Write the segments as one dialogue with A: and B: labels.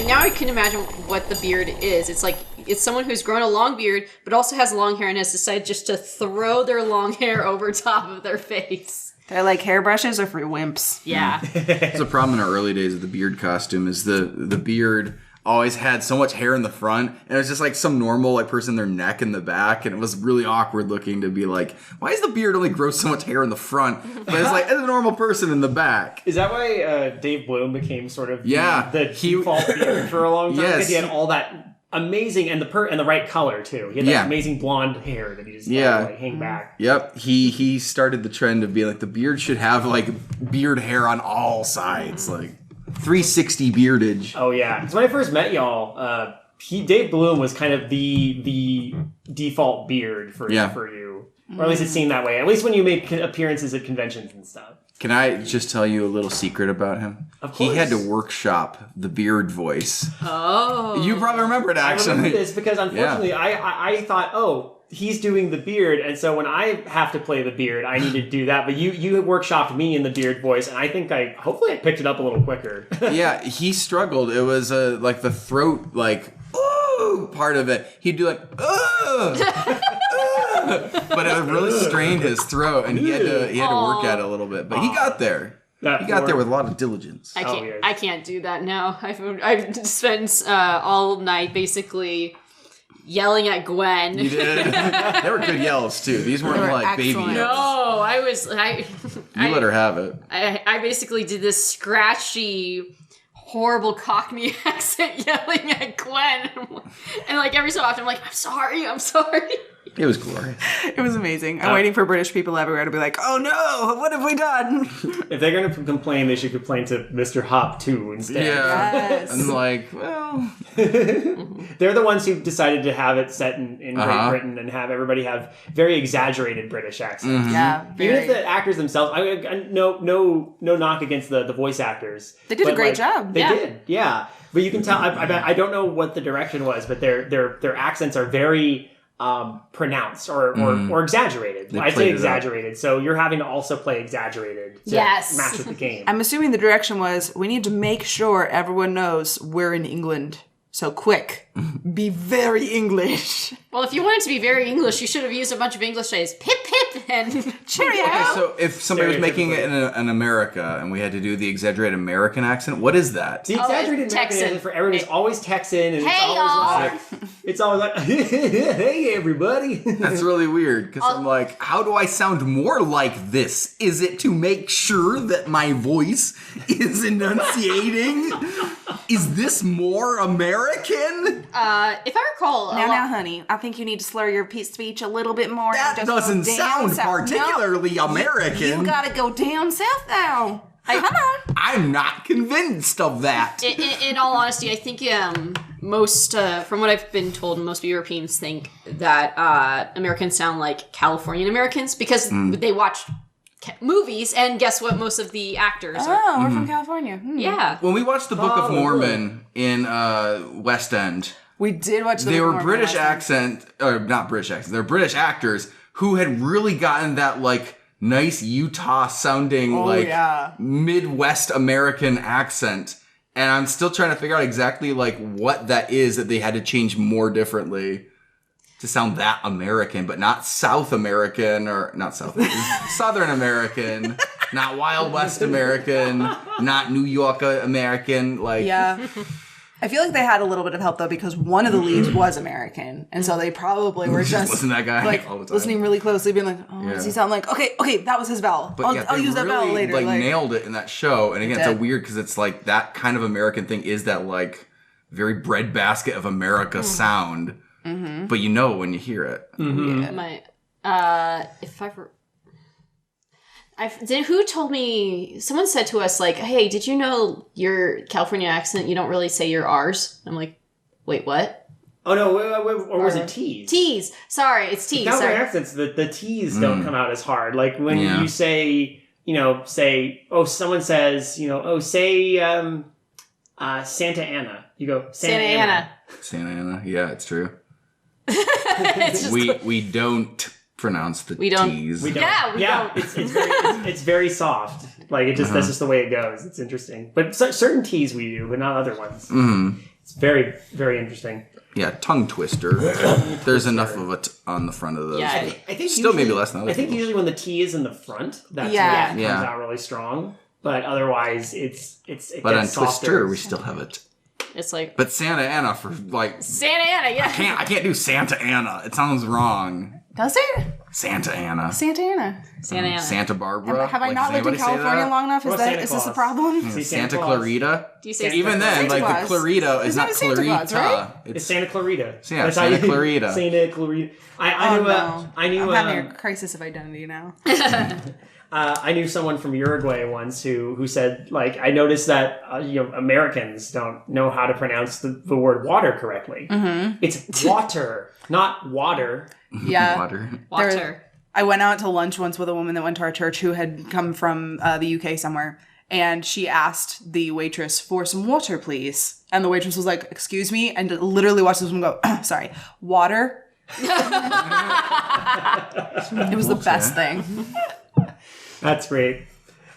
A: now I can imagine what the beard is. It's like, it's someone who's grown a long beard, but also has long hair and has decided just to throw their long hair over top of their face.
B: They're like hairbrushes are for wimps.
A: Yeah.
C: It's a problem in our early days of the beard costume is the beard always had so much hair in the front, and it was just like some normal like person in their neck in the back, and it was really awkward looking to be like, why does the beard only grow so much hair in the front? But it's like, it's a normal person in the back.
D: Is that why Dave Bloom became sort of the
C: he
D: default beard for a long time?
C: Yes.
D: Because he had all that amazing, and the right color too. He had that amazing blonde hair that he just let like hang back.
C: Yep, he started the trend of being like, the beard should have like beard hair on all sides, like 360 beardage.
D: Oh yeah, because when I first met y'all, Dave Bloom was kind of the default beard for you, or at least it seemed that way. At least when you made appearances at conventions and stuff.
C: Can I just tell you a little secret about him?
D: Of course.
C: He had to workshop the beard voice.
A: Oh.
C: You probably remember it, actually.
D: I remember this because unfortunately I thought, he's doing the beard, and so when I have to play the beard, I need to do that. But you workshopped me in the beard voice, and I think hopefully I picked it up a little quicker.
C: Yeah, he struggled. It was like the throat, like, ooh, part of it. He'd do like, ugh, but it really strained his throat, and he had to work at it a little bit. But he got there. He got there with a lot of diligence.
A: I can't do that now. I've spent all night basically yelling at Gwen.
C: You did. They were good yells too. These weren't like baby yells.
A: No,
C: You let her have it.
A: I basically did this scratchy, horrible Cockney accent yelling at Gwen, and like every so often I'm like, I'm sorry.
C: It was glorious.
B: It was amazing. I'm waiting for British people everywhere to be like, oh no, what have we done?
D: If they're going to complain, they should complain to Mr. Hop 2 instead.
C: Yeah.
B: Yes.
C: And like, well.
D: They're the ones who decided to have it set in Great Britain and have everybody have very exaggerated British accents.
C: Mm-hmm.
B: Yeah.
D: Even if the actors themselves, no knock against the voice actors.
B: They did a great job.
D: They did, yeah. But you can tell, I don't know what the direction was, but their accents are very pronounced or exaggerated. I'd say exaggerated. So you're having to also play exaggerated to match with the game.
B: I'm assuming the direction was, we need to make sure everyone knows we're in England. So quick, be very English.
A: Well, if you wanted to be very English, you should have used a bunch of English phrases. Pip, pip, and cheerio.
C: Okay, so if somebody was making it in America and we had to do the exaggerated American accent, what is that?
D: The exaggerated American accent for everyone is always Texan, and it's always like, hey everybody.
C: That's really weird, because I'm like, how do I sound more like this? Is it to make sure that my voice is enunciating? Is this more American?
A: If I recall,
B: now, honey, I think you need to slur your speech a little bit more.
C: That doesn't sound particularly American.
B: You gotta go down south now. Come on.
C: I'm not convinced of that.
A: In all honesty, I think most, from what I've been told, most Europeans think that Americans sound like Californian Americans because they watch movies, and guess what? Most of the actors are.
B: We're from California.
A: Yeah.
C: When we watched the Book of Mormon in West End,
B: we did watch the
C: They
B: Book of
C: were
B: Mormon
C: British
B: last night.
C: accent, or not British accent, they're British actors who had really gotten that, like, nice Utah-sounding, Midwest American accent. And I'm still trying to figure out exactly, like, what that is that they had to change more differently to sound that American, but not South American, or not South American, Southern American, not Wild West American, not New York American, like...
B: Yeah. I feel like they had a little bit of help, though, because one of the leads was American, and so they probably were just
C: listen to that guy
B: like,
C: all the time.
B: Listening really closely, being like, oh, what does he sound like? Okay, that was his vowel.
C: But
B: I'll use that vowel later.
C: Like nailed it in that show, and again, it's a weird, because it's like that kind of American thing is that, like, very breadbasket of America sound. Mm-hmm. But you know when you hear it.
A: Mm-hmm. Who told me? Someone said to us, like, "Hey, did you know your California accent? You don't really say your R's." I'm like, "Wait, what?"
D: Oh no, or was it T's?
A: T's. Sorry, it's T's.
D: California accents, the T's don't come out as hard. Like when you say, someone says, say Santa Ana. You go Santa Ana.
C: Santa Ana. Yeah, it's true. We don't pronounce the T's.
D: We don't.
A: Yeah, we don't.
D: It's very soft. Like it just that's just the way it goes. It's interesting. But certain T's we do, but not other ones.
C: Mm-hmm.
D: It's very, very interesting.
C: Yeah, tongue twister. There's enough of it on the front of those.
A: Yeah,
D: I think
C: still
D: usually,
C: maybe less than
D: I think
C: others.
D: usually when the T is in the front, that's
B: Yeah.
D: when it comes out really strong. But otherwise, it
C: But on
D: gets softer.
C: Twister, we still have it.
A: It's like
C: But Santa Ana for like
A: Santa Ana, yeah.
C: I can't do Santa Ana. It sounds wrong.
B: Does it?
C: Santa Ana.
B: Santa Ana.
A: Santa Ana.
C: Santa Barbara.
B: Have I
C: Like,
B: not
C: does
B: lived in
C: anybody say
B: California
C: that?
B: long enough?
D: Or
B: Is
D: Santa
B: this a
D: Claus.
B: problem?
D: See,
C: Santa
D: Claus.
C: Clarita.
A: Do you say
C: Even then,
B: Santa
C: like
B: Claus.
C: the Clarita is
B: His
C: not
B: name is Santa
C: Clarita.
B: Claus, right?
D: It's Santa Clarita.
C: Yeah,
D: That's
C: Santa
D: how you-
C: Clarita.
D: Santa Clarita. I knew.
B: I'm having a crisis of identity now.
D: I knew someone from Uruguay once who said, like, I noticed that Americans don't know how to pronounce the word water correctly. Mm-hmm. It's water, not water.
B: Yeah.
C: Water.
B: I went out to lunch once with a woman that went to our church who had come from the UK somewhere. And she asked the waitress for some water, please. And the waitress was like, excuse me? And literally watched this woman go, sorry, water? It was the best thing.
D: That's great.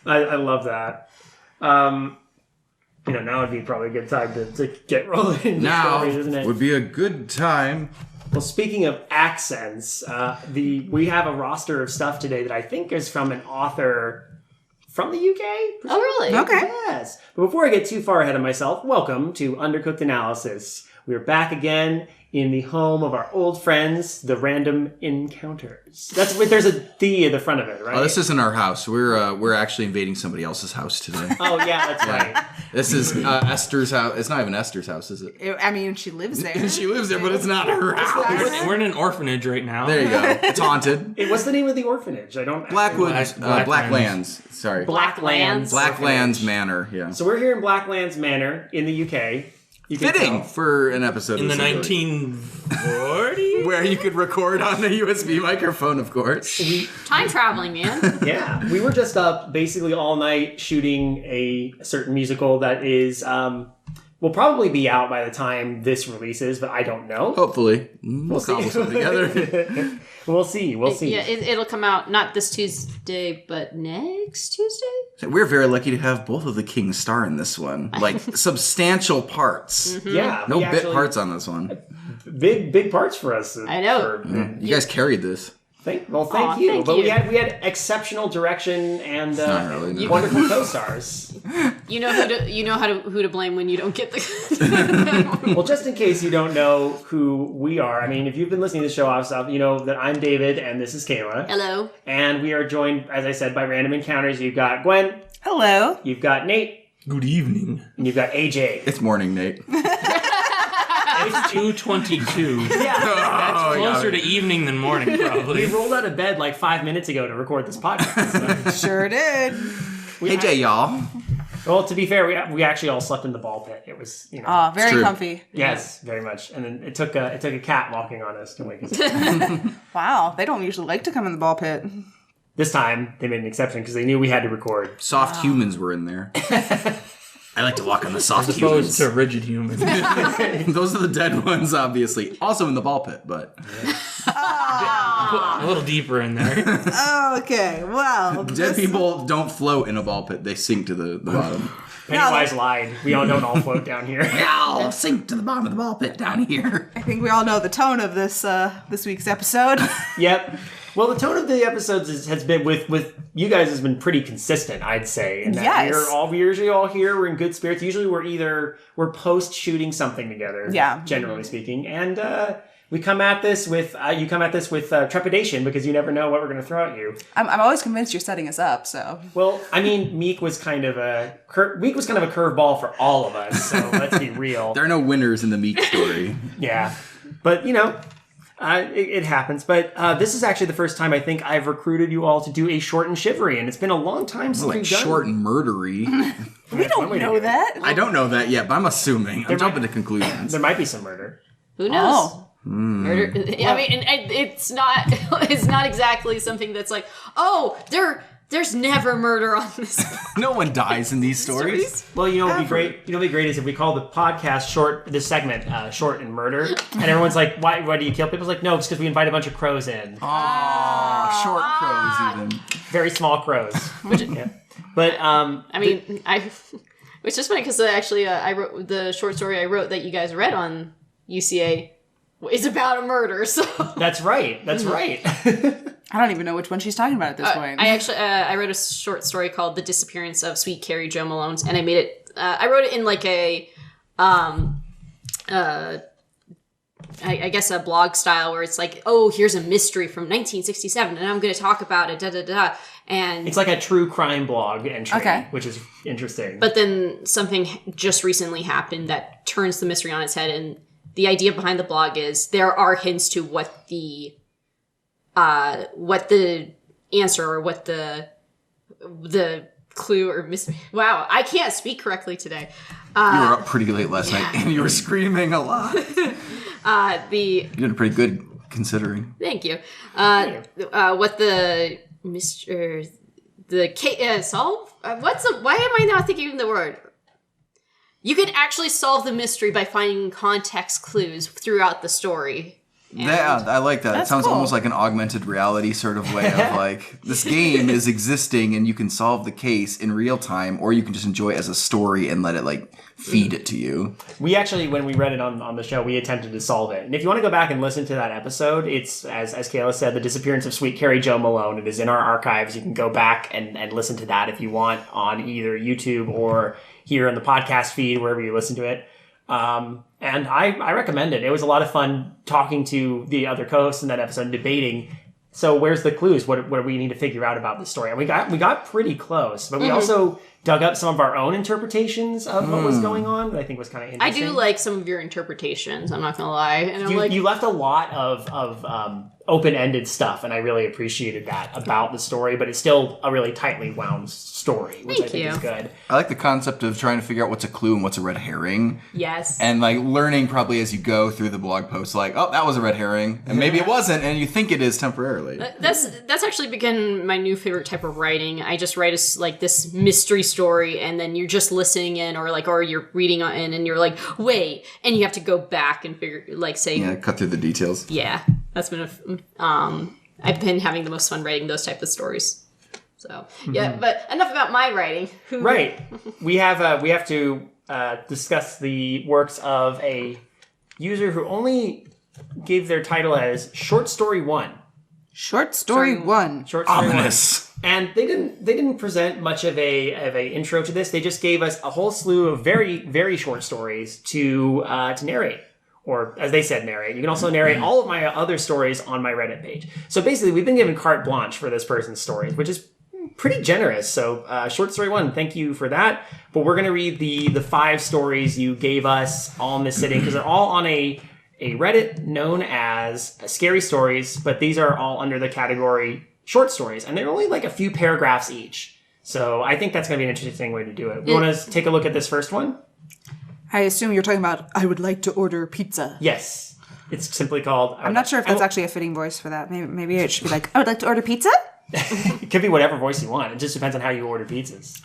D: I love that. Now would be probably a good time to get rolling into
C: Now
D: stories, isn't it?
C: would be a good time.
D: Well, speaking of accents, we have a roster of stuff today that I think is from an author from the UK.
A: Oh, really?
B: Okay.
D: Yes. But before I get too far ahead of myself, welcome to Undercooked Analysis. We're back again in the home of our old friends, the Random Encounters. There's a D at the front of it, right?
C: Oh, this isn't our house. We're actually invading somebody else's house today.
D: Oh, yeah, that's right.
C: This is Esther's house. It's not even Esther's house, is it?
B: I mean, she lives there.
C: She lives there, but it's not her house.
E: We're in an orphanage right now.
C: There you go. It's haunted.
D: Hey, what's the name of the orphanage? I don't...
C: Blackwood, Blacklands. Sorry.
A: Blacklands.
C: Blacklands Manor, yeah.
D: So we're here in Blacklands Manor in the UK. You can
C: Fitting
D: tell.
C: for an episode
E: In the
C: of Shivery.
E: 1940s?
C: Where you could record on a USB microphone, of course.
A: Time traveling, man.
D: Yeah, we were just up basically all night shooting a certain musical that is will probably be out by the time this releases, but I don't know.
C: Hopefully. We'll cobble something together.
D: We'll see. We'll see.
A: Yeah, it'll come out not this Tuesday, but next Tuesday.
C: We're very lucky to have both of the kings star in this one. Like, substantial parts.
D: Yeah,
C: No
D: we
C: bit
D: actually-
C: parts on this one.
D: Big parts for us.
A: I know.
C: You guys carried this.
D: Thank you.
A: Thank
D: But
A: you.
D: we had exceptional direction and
C: not really, no.
D: wonderful co-stars.
A: You know who to blame when you don't get the.
D: Well, just in case you don't know who we are, I mean, if you've been listening to the show off stuff, you know that I'm David and this is Kayla.
A: Hello.
D: And we are joined, as I said, by Random Encounters. You've got Gwen,
B: Hello.
D: you've got Nate,
E: Good evening.
D: and you've got AJ.
C: It's morning, Nate.
E: It's 2:22.
D: Yeah.
E: Closer to evening than morning,
D: We
E: probably.
D: rolled out of bed like 5 minutes ago to record this podcast.
B: Sure did.
C: Hey, Jay, y'all.
D: Well, to be fair, we actually all slept in the ball pit. It was,
B: Very
C: true.
B: comfy.
D: yes, very much. And then it took a cat walking on us to wake us up.
B: Wow. They don't usually like to come in the ball pit.
D: This time, they made an exception because they knew we had to record.
C: Soft humans were in there. I like to walk on the soft
E: As opposed
C: humans.
E: to rigid humans.
C: Those are the dead ones, obviously. Also in the ball pit, but
E: A little deeper in there.
B: Okay. Well.
C: dead people don't float in a ball pit. They sink to the bottom.
D: Pennywise lied. We all don't all float down here.
C: I'll sink to the bottom of the ball pit down here.
B: I think we all know the tone of this week's episode.
D: Yep. Well, the tone of the episodes has been with you guys has been pretty consistent, I'd say. In that
B: Yes.
D: we're usually all here. We're in good spirits. Usually, we're post shooting something together.
B: Yeah.
D: Generally speaking, and we come at this with trepidation because you never know what we're going to throw at you.
B: I'm always convinced you're setting us up. So.
D: Well, I mean, Meek was kind of a curveball for all of us. So let's be real.
C: There are no winners in the Meek story.
D: Yeah, but it happens. But this is actually the first time I think I've recruited you all to do a short and shivery, and it's been a long time since
C: Like
D: we've done.
C: short and murdery.
B: We don't know that.
C: I don't know that yet, but I'm assuming. I'm jumping to conclusions.
D: There might be some murder.
A: Who knows?
B: Oh.
A: Murder. I mean, it's not exactly something that's like, oh, there's never murder on this.
C: No one dies in these stories.
D: Well, what'd be great. What'd be great is if we call the podcast this segment short and murder, and everyone's like, why do you kill people? It's like, no, it's because we invite a bunch of crows in.
C: Oh, short crows even.
D: Very small crows. Yeah. But
A: I mean, Which is funny because actually I wrote the short story I wrote that you guys read on UCA is about a murder. So
D: That's right. That's right.
B: I don't even know which one she's talking about at this point.
A: I actually I wrote a short story called "The Disappearance of Sweet Carrie Jo Malone's," and I made it. I wrote it in like a, I guess a blog style where it's like, oh, here's a mystery from 1967, and I'm going to talk about it. Da da da. And
D: It's like a true crime blog entry,
B: Okay.
D: which is interesting.
A: but then something just recently happened that turns the mystery on its head, and the idea behind the blog is there are hints to what the answer or what the clue or wow, I can't speak correctly today.
C: You were up pretty late last night, and you were screaming a lot. You did pretty good considering.
A: Thank you. What the Mr. The case solve? Why am I not thinking of the word? You can actually solve the mystery by finding context clues throughout the story.
C: Yeah, I like that. It sounds
B: cool.
C: almost like an augmented reality sort of way of like, this game is existing and you can solve the case in real time, or you can just enjoy it as a story and let it like feed it to you.
D: We actually, when we read it on the show, we attempted to solve it. And if you want to go back and listen to that episode, it's, as Kayla said, The Disappearance of Sweet Carrie Jo Malone. It is in our archives. You can go back and listen to that if you want on either YouTube or here in the podcast feed, wherever you listen to it. And I recommend it. It was a lot of fun talking to the other co-hosts in that episode and debating. So where's the clues? What do we need to figure out about this story? And we got pretty close, but we also dug up some of our own interpretations of what was going on that I think was kind of
A: I
D: interesting.
A: do like some of your interpretations. I'm not gonna lie, and I'm
D: You left a lot of open-ended stuff, and I really appreciated that about the story. But it's still a really tightly wound story, which I think is good.
C: I like the concept of trying to figure out what's a clue and what's a red herring.
A: yes.
C: And like learning probably as you go through the blog post, like, oh, that was a red herring, and maybe it wasn't, and you think it is temporarily.
A: That's actually become my new favorite type of writing. I just write like this mystery story, and then you're just listening in, or you're reading in, and you're like, wait, and you have to go back and figure, like, say,
C: Yeah, cut through the details.
A: yeah, that's been I've been having the most fun writing those type of stories. So yeah, but enough about my writing.
D: Right. We have to discuss the works of a user who only gave their title as Short Story 1.
B: Short story one.
D: Short Story 1.
C: Ominous.
D: And they didn't present much of a intro to this. They just gave us a whole slew of very, very short stories to narrate. Or, as they said, narrate. You can also narrate all of my other stories on my Reddit page. So basically, we've been given carte blanche for this person's stories, which is pretty generous. So, Short Story 1, thank you for that. But we're going to read the 5 stories you gave us all in this sitting, because they're all on a Reddit known as Scary Stories, but these are all under the category Short Stories, and they're only like a few paragraphs each. So I think that's going to be an interesting way to do it. We want to take a look at this first one?
B: I assume you're talking about, I would like to order pizza.
D: Yes. It's simply called...
B: I'm not sure if that's actually a fitting voice for that. Maybe it should be like, I would like to order pizza?
D: It could be whatever voice you want. It just depends on how you order pizzas.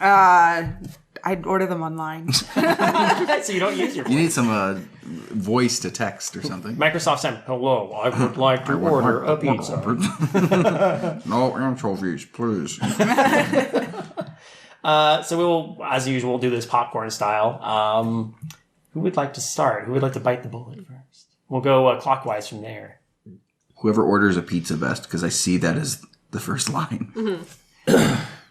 B: I'd order them online.
D: So you don't use your voice.
C: You need some voice to text or something.
D: Microsoft saying, hello, I would like to order a pizza.
C: No anchovies, please.
D: So we will, as usual, do this popcorn style. Who would like to start? Who would like to bite the bullet first? We'll go clockwise from there.
C: Whoever orders a pizza best, because I see that as the first line.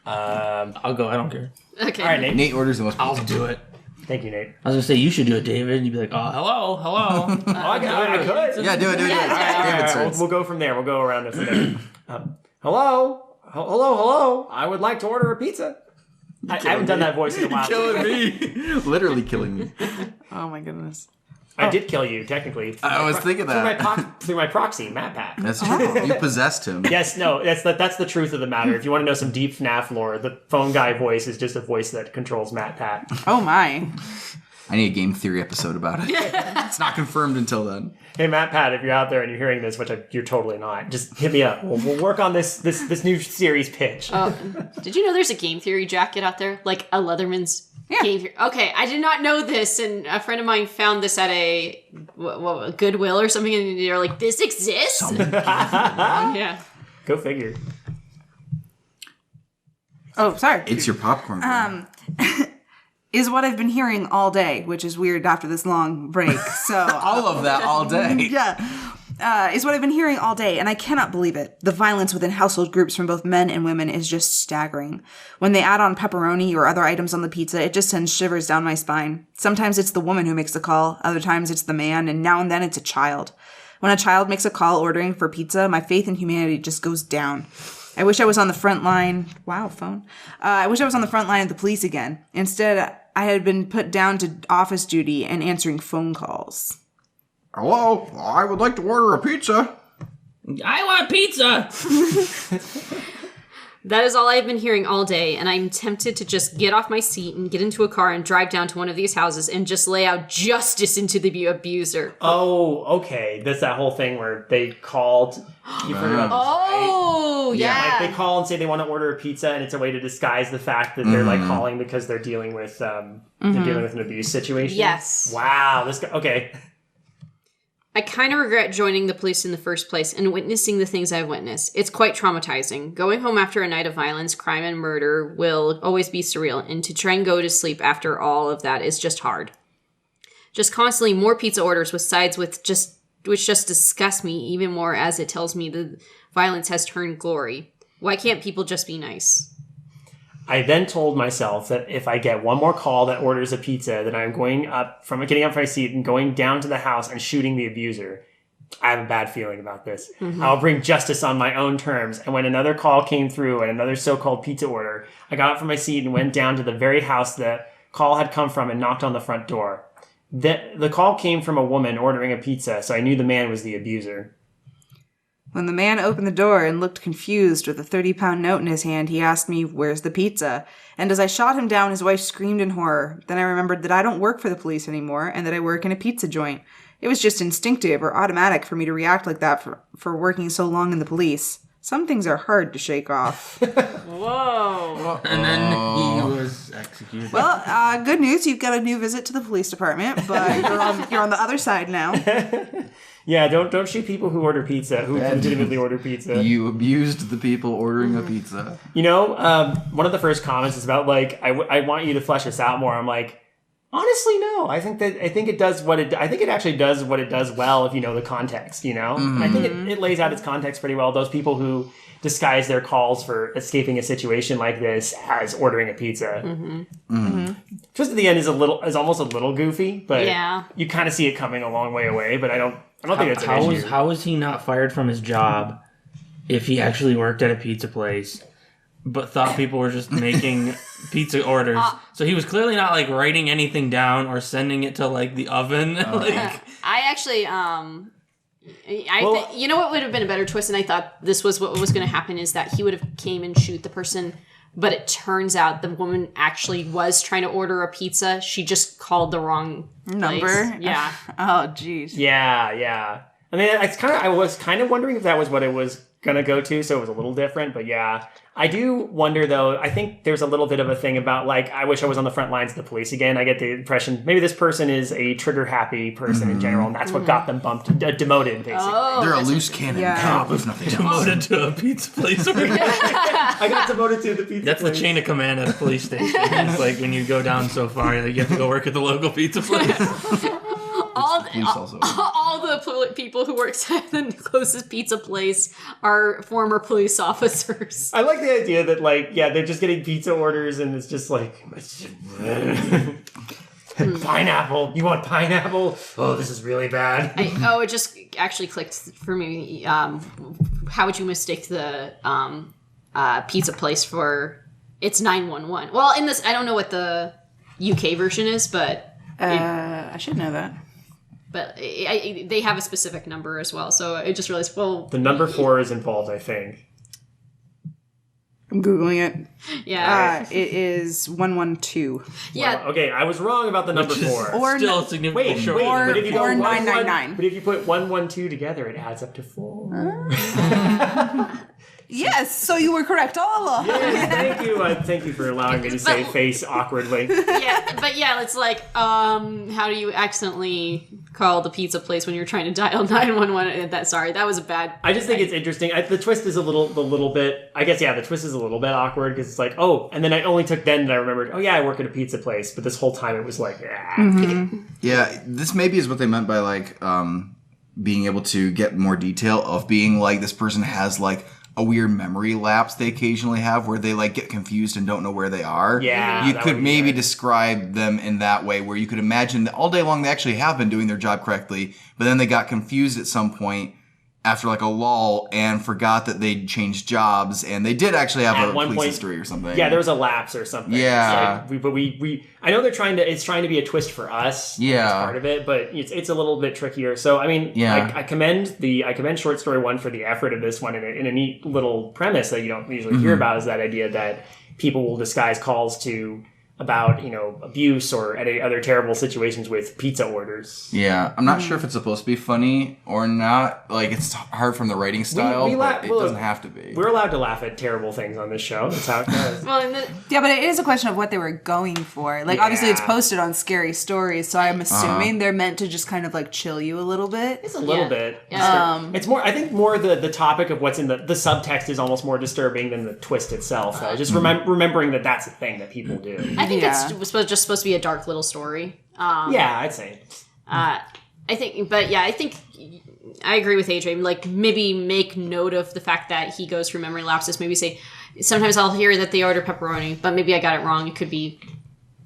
E: I'll go. I don't care.
A: Okay.
D: All right, Nate.
C: Nate orders the most pizza.
E: I'll do it.
D: Thank you, Nate.
E: I was gonna say you should do it, David. And you'd be like, oh, hello.
D: I could.
C: Yeah, do it. David starts.
D: We'll go from there. We'll go around it from there. Hello. I would like to order a pizza. I haven't done that voice in a while.
C: Killing me. Literally killing me.
B: Oh my goodness.
D: I did kill you, technically.
C: I was thinking that.
D: Through my proxy, MatPat.
C: That's true. You possessed him.
D: Yes, no, that's the truth of the matter. If you want to know some deep FNAF lore, the phone guy voice is just a voice that controls MatPat.
B: Oh my.
C: I need a game theory episode about it. It's not confirmed until then.
D: Hey, MatPat, if you're out there and you're hearing this, which you're totally not, just hit me up. We'll work on this new series pitch.
A: Did you know there's a game theory jacket out there? Like a Leatherman's game theory? Okay, I did not know this, and a friend of mine found this at a Goodwill or something, and they're like, this exists? Yeah.
D: Go figure.
B: Oh, sorry.
C: It's your popcorn.
B: is what I've been hearing all day, which is weird after this long break. So
C: All of that all day.
B: yeah. Is what I've been hearing all day, and I cannot believe it. The violence within household groups from both men and women is just staggering. When they add on pepperoni or other items on the pizza, it just sends shivers down my spine. Sometimes it's the woman who makes the call, other times it's the man, and now and then it's a child. When a child makes a call ordering for pizza, my faith in humanity just goes down. I wish I was on the front line. Wow, phone. I wish I was on the front line of the police again. Instead, I had been put down to office duty and answering phone calls.
C: Hello, I would like to order a pizza.
E: I want pizza!
A: That is all I've been hearing all day, and I'm tempted to just get off my seat and get into a car and drive down to one of these houses and just lay out justice into the abuser.
D: Oh, okay. That's that whole thing where they called. You've heard about this, right?
A: Oh, yeah.
D: Like they call and say they want to order a pizza, and it's a way to disguise the fact that they're like calling because they're dealing with they're dealing with an abuse situation.
A: Yes.
D: Wow. This guy. Okay.
A: I kind of regret joining the police in the first place and witnessing the things I've witnessed. It's quite traumatizing. Going home after a night of violence, crime, and murder will always be surreal, and to try and go to sleep after all of that is just hard. Just constantly more pizza orders with sides which just disgust me even more, as it tells me the violence has turned glory. Why can't people just be nice?
D: I then told myself that if I get one more call that orders a pizza, then I'm getting up from my seat and going down to the house and shooting the abuser. I have a bad feeling about this. I'll bring justice on my own terms. And when another call came through and another so-called pizza order, I got up from my seat and went down to the very house that call had come from and knocked on the front door. The call came from a woman ordering a pizza, so I knew the man was the abuser.
B: When the man opened the door and looked confused with a 30-pound note in his hand, he asked me, "Where's the pizza?" And as I shot him down, his wife screamed in horror. Then I remembered that I don't work for the police anymore and that I work in a pizza joint. It was just instinctive or automatic for me to react like that for working so long in the police. Some things are hard to shake off.
A: Whoa.
E: And then he was executed.
B: Well, good news. You've got a new visit to the police department, but you're on the other side now.
D: Yeah, don't shoot people who order pizza, who legitimately order pizza.
C: You abused the people ordering a pizza.
D: You know, one of the first comments is about, like, I want you to flesh this out more. I'm like, honestly, no. I think it actually does what it does well if you know the context, you know? And I think it lays out its context pretty well. Those people who disguise their calls for escaping a situation like this as ordering a pizza. Just at the end is almost a little goofy, but you kind of see it coming a long way away, but I don't think it's an issue.
E: How was he not fired from his job if he actually worked at a pizza place, but thought people were just making pizza orders? So he was clearly not, like, writing anything down or sending it to, like, the oven.
A: I actually, you know what would have been a better twist, and I thought this was what was going to happen, is that he would have came and shoot the person, but it turns out the woman actually was trying to order a pizza. She just called the wrong
B: Number?
A: place. Yeah.
B: Oh, jeez.
D: Yeah. I mean, I was kind of wondering if that was what it was going to go to, so it was a little different, but yeah. I do wonder, though, I think there's a little bit of a thing about, like, I wish I was on the front lines of the police again. I get the impression maybe this person is a trigger-happy person in general, and that's what got them demoted, basically.
A: Oh,
C: They're a loose cannon. Can't lose nothing else.
E: Demoted to a pizza place.
D: I got demoted to the pizza
E: That's
D: place.
E: the chain of command at a police station. It's like when you go down so far, like, you have to go work at the local pizza place.
A: all the people who work at the closest pizza place are former police officers.
D: I like the idea that, like, yeah, they're just getting pizza orders and it's just like, pineapple. You want pineapple? Oh, this is really bad.
A: It just actually clicked for me. How would you mistake the pizza place for it's 911? Well, in this, I don't know what the UK version is, but
B: I should know that.
A: But they have a specific number as well, so I just realized, well...
D: The number 4 is involved, I think.
B: I'm Googling it.
A: Yeah.
B: It is 112.
A: Yeah.
D: Well, okay, I was wrong about the number 4.
B: Or
E: Still significant.
D: Wait,
E: Sure.
D: but if you go
B: 999.
D: But if you put 112 together, it adds up to 4.
B: Yes, so you were correct all along.
D: Yeah, thank you for allowing me to say face awkwardly.
A: Yeah, it's like, how do you accidentally call the pizza place when you're trying to dial 911? That was a bad.
D: I just think it's interesting. The twist is a little bit. I guess the twist is a little bit awkward because it's like, oh, and then I only took then that I remembered. Oh yeah, I work at a pizza place, but this whole time it was like,
C: Yeah, this maybe is what they meant by like being able to get more detail of being like this person has like a weird memory lapse they occasionally have where they like get confused and don't know where they are.
D: Yeah.
C: You could maybe describe them in that way where you could imagine that all day long they actually have been doing their job correctly, but then they got confused at some point after like a lull and forgot that they'd changed jobs and they did actually have a police history or something.
D: Yeah, there was a lapse or something.
C: Yeah.
D: So we I know it's trying to be a twist for us.
C: Yeah.
D: As part of it, but it's a little bit trickier. So I mean, I commend short story 1 for the effort of this one in a neat little premise that you don't usually hear about, is that idea that people will disguise calls to about, abuse or any other terrible situations with pizza orders.
C: Yeah, I'm not sure if it's supposed to be funny or not. Like, it's hard from the writing style, but it doesn't have to be.
D: We're allowed to laugh at terrible things on this show. That's how it goes.
B: Yeah, but it is a question of what they were going for. Like, obviously it's posted on Scary Stories, so I'm assuming they're meant to just kind of, like, chill you a little bit.
D: It's a little bit.
A: Yeah.
D: It's more, I think more the topic of what's in the subtext is almost more disturbing than the twist itself. Just remembering that that's a thing that people do.
A: I think it's just supposed to be a dark little story.
D: I'd say.
A: I think I agree with AJ. Like, maybe make note of the fact that he goes through memory lapses. Maybe say, sometimes I'll hear that they order pepperoni, but maybe I got it wrong. It could be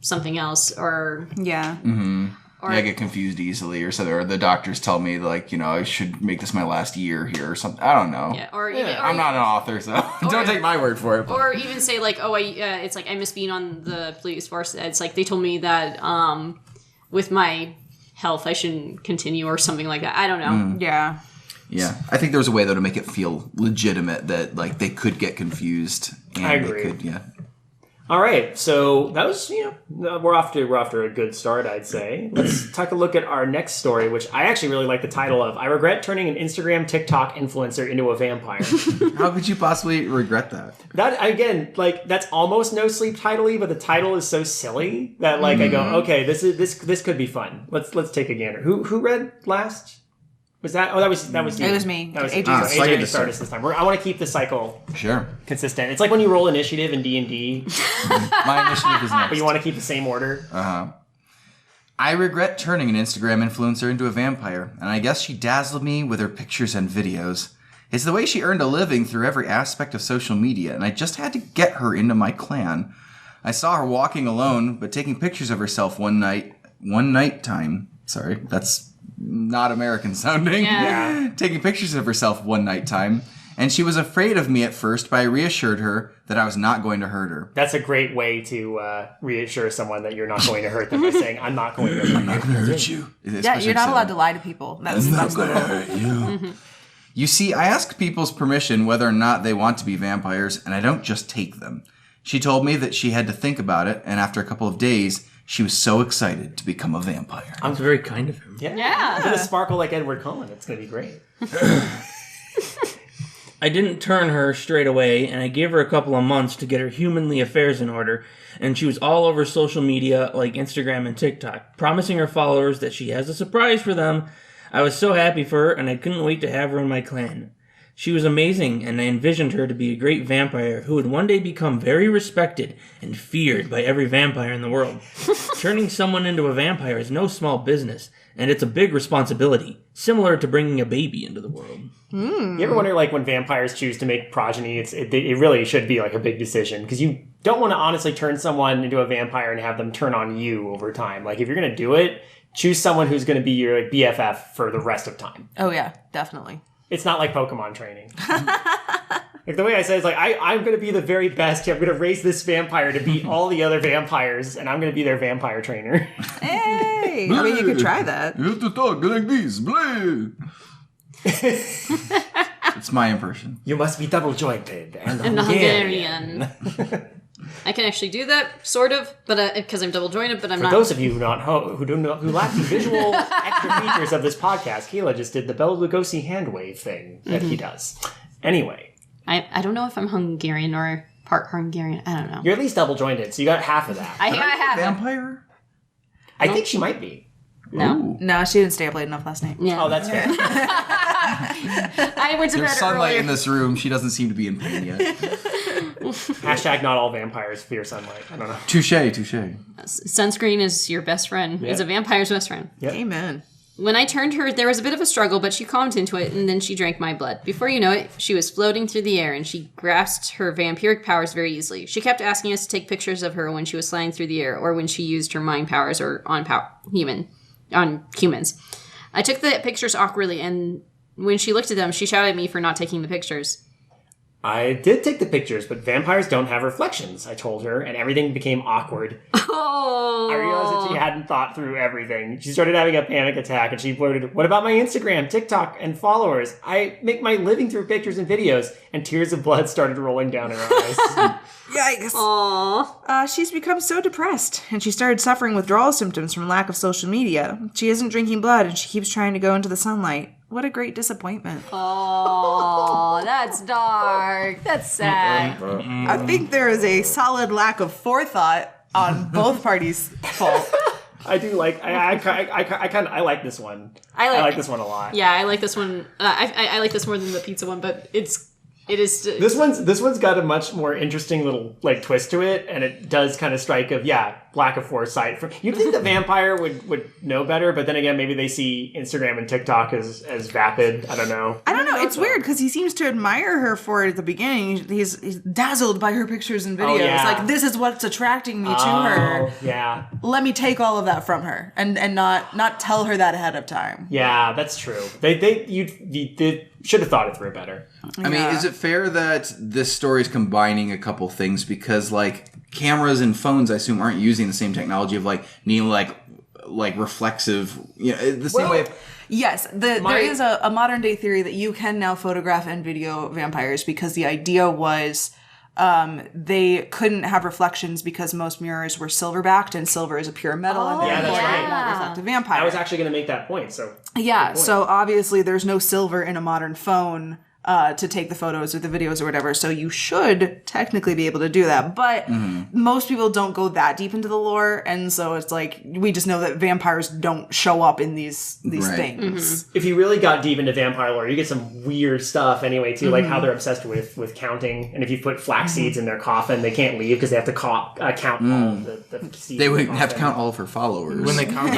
A: something else, or
C: Or I get confused easily, or so. Or the doctors tell me, like, I should make this my last year here, or something. I don't know.
A: Yeah,
C: I'm not an author, so don't take my word for it.
A: Or even say, like, it's like I miss being on the police force. It's like they told me that with my health I shouldn't continue, or something like that. I don't know.
B: Yeah.
C: Yeah, I think there was a way though to make it feel legitimate that like they could get confused. And
D: I agree.
C: They could,
D: All right, so that was we're off to a good start, I'd say. Let's take a look at our next story, which I actually really like the title of. I regret turning an Instagram TikTok influencer into a vampire.
C: How could you possibly regret that?
D: That again, like that's almost no sleep title-y, but the title is so silly that like I go, okay, this could be fun. Let's take a gander. Who read last? Was that? Oh, that was you.
B: It was me.
D: That was
B: AJ.
D: AJ. AJ to start us this time. I want to keep the cycle consistent. It's like when you roll initiative in D&D.
C: My initiative is next.
D: But you want to keep the same order.
C: I regret turning an Instagram influencer into a vampire, and I guess she dazzled me with her pictures and videos. It's the way she earned a living through every aspect of social media, and I just had to get her into my clan. I saw her walking alone, but taking pictures of herself one night time. Sorry, that's not American sounding.
A: Yeah.
C: Taking pictures of herself one night time, and she was afraid of me at first, but I reassured her that I was not going to hurt her.
D: That's a great way to reassure someone that you're not going to hurt them by saying, I'm not going to hurt you.
C: I'm not going to hurt you.
B: Yeah, you're not allowed to lie to people. That's
C: not going to hurt you. You see, I ask people's permission whether or not they want to be vampires, and I don't just take them. She told me that she had to think about it, and after a couple of days, she was so excited to become a vampire.
E: That's very kind of him.
A: Yeah.
D: With a sparkle like Edward Cullen, it's going to be great.
E: I didn't turn her straight away, and I gave her a couple of months to get her humanly affairs in order, and she was all over social media like Instagram and TikTok, promising her followers that she has a surprise for them. I was so happy for her, and I couldn't wait to have her in my clan. She was amazing, and I envisioned her to be a great vampire who would one day become very respected and feared by every vampire in the world. Turning someone into a vampire is no small business, and it's a big responsibility, similar to bringing a baby into the world.
D: You ever wonder, like, when vampires choose to make progeny, it really should be, like, a big decision, because you don't want to honestly turn someone into a vampire and have them turn on you over time. Like, if you're going to do it, choose someone who's going to be your like, BFF for the rest of time.
B: Oh, yeah, definitely.
D: It's not like Pokemon training. Like the way I say it is like, I'm going to be the very best. I'm going to raise this vampire to beat all the other vampires, and I'm going to be their vampire trainer.
B: Hey! I mean, you could try that.
C: You have to talk like this. It's my impression.
D: You must be double jointed and
A: Hungarian. I can actually do that, sort of, but because I'm double jointed. But I'm not.
D: For those of you who lack the visual extra features of this podcast, Keela just did the Bela Lugosi hand wave thing that he does. Anyway,
A: I don't know if I'm Hungarian or part Hungarian. I don't know.
D: You're at least double jointed, so you got half of that.
A: I have it.
C: Vampire?
D: I think she might be.
A: No.
C: Ooh.
B: No, she didn't stay up late enough last night.
A: Yeah.
D: Oh, that's fair.
A: I went to
C: There's
A: bed
C: sunlight
A: earlier.
C: in this room. She doesn't seem to be in pain yet.
D: Hashtag not all vampires fear sunlight. I don't know.
C: Touche.
A: Sunscreen is your best friend.
D: Yeah.
A: Is a vampire's best friend.
D: Yep.
B: Amen.
A: When I turned her, there was a bit of a struggle, but she calmed into it, and then she drank my blood. Before you know it, she was floating through the air, and she grasped her vampiric powers very easily. She kept asking us to take pictures of her when she was flying through the air, or when she used her mind powers, or on humans. I took the pictures awkwardly, and when she looked at them, she shouted at me for not taking the pictures.
D: I did take the pictures, but vampires don't have reflections, I told her, and everything became awkward.
A: Oh!
D: I realized that she hadn't thought through everything. She started having a panic attack, and she blurted, "What about my Instagram, TikTok, and followers? I make my living through pictures and videos," and tears of blood started rolling down her eyes.
B: Yikes.
A: Aww.
B: She's become so depressed, and she started suffering withdrawal symptoms from lack of social media. She isn't drinking blood, and she keeps trying to go into the sunlight. What a great disappointment.
A: Oh, that's dark. That's sad.
B: I think there is a solid lack of forethought on both parties' fault.
D: I do like. I like this one.
A: I
D: like this one a lot.
A: Yeah, I like this one. I like this more than the pizza one, but it is.
D: This one's got a much more interesting little like twist to it, and it does kind of strike of lack of foresight. You'd think the vampire would know better, but then again, maybe they see Instagram and TikTok as vapid. I don't know.
B: I don't know. It's weird because he seems to admire her for it at the beginning. He's dazzled by her pictures and videos.
D: yeah.
B: Like, this is what's attracting me to her.
D: Yeah.
B: Let me take all of that from her and not tell her that ahead of time.
D: Yeah, that's true. They should have thought it through better.
C: I mean, is it fair that this story is combining a couple things? Because, like, cameras and phones, I assume, aren't using the same technology of, like, needing, like reflexive, the same way.
B: Yes, there is a modern day theory that you can now photograph and video vampires because the idea was they couldn't have reflections because most mirrors were silver backed and silver is a pure metal and
D: yeah, that's right.
B: won't reflect a vampire.
D: I was actually going to make that point. So
B: yeah, so obviously there's no silver in a modern phone to take the photos or the videos or whatever. So you should technically be able to do that. But most people don't go that deep into the lore. And so it's like, we just know that vampires don't show up in these things.
D: if you really got deep into vampire lore, you get some weird stuff anyway, too. Like how they're obsessed with counting. And if you put flax seeds in their coffin, they can't leave because they have to count all of the seeds.
C: They would have to count all of her followers.
E: When they count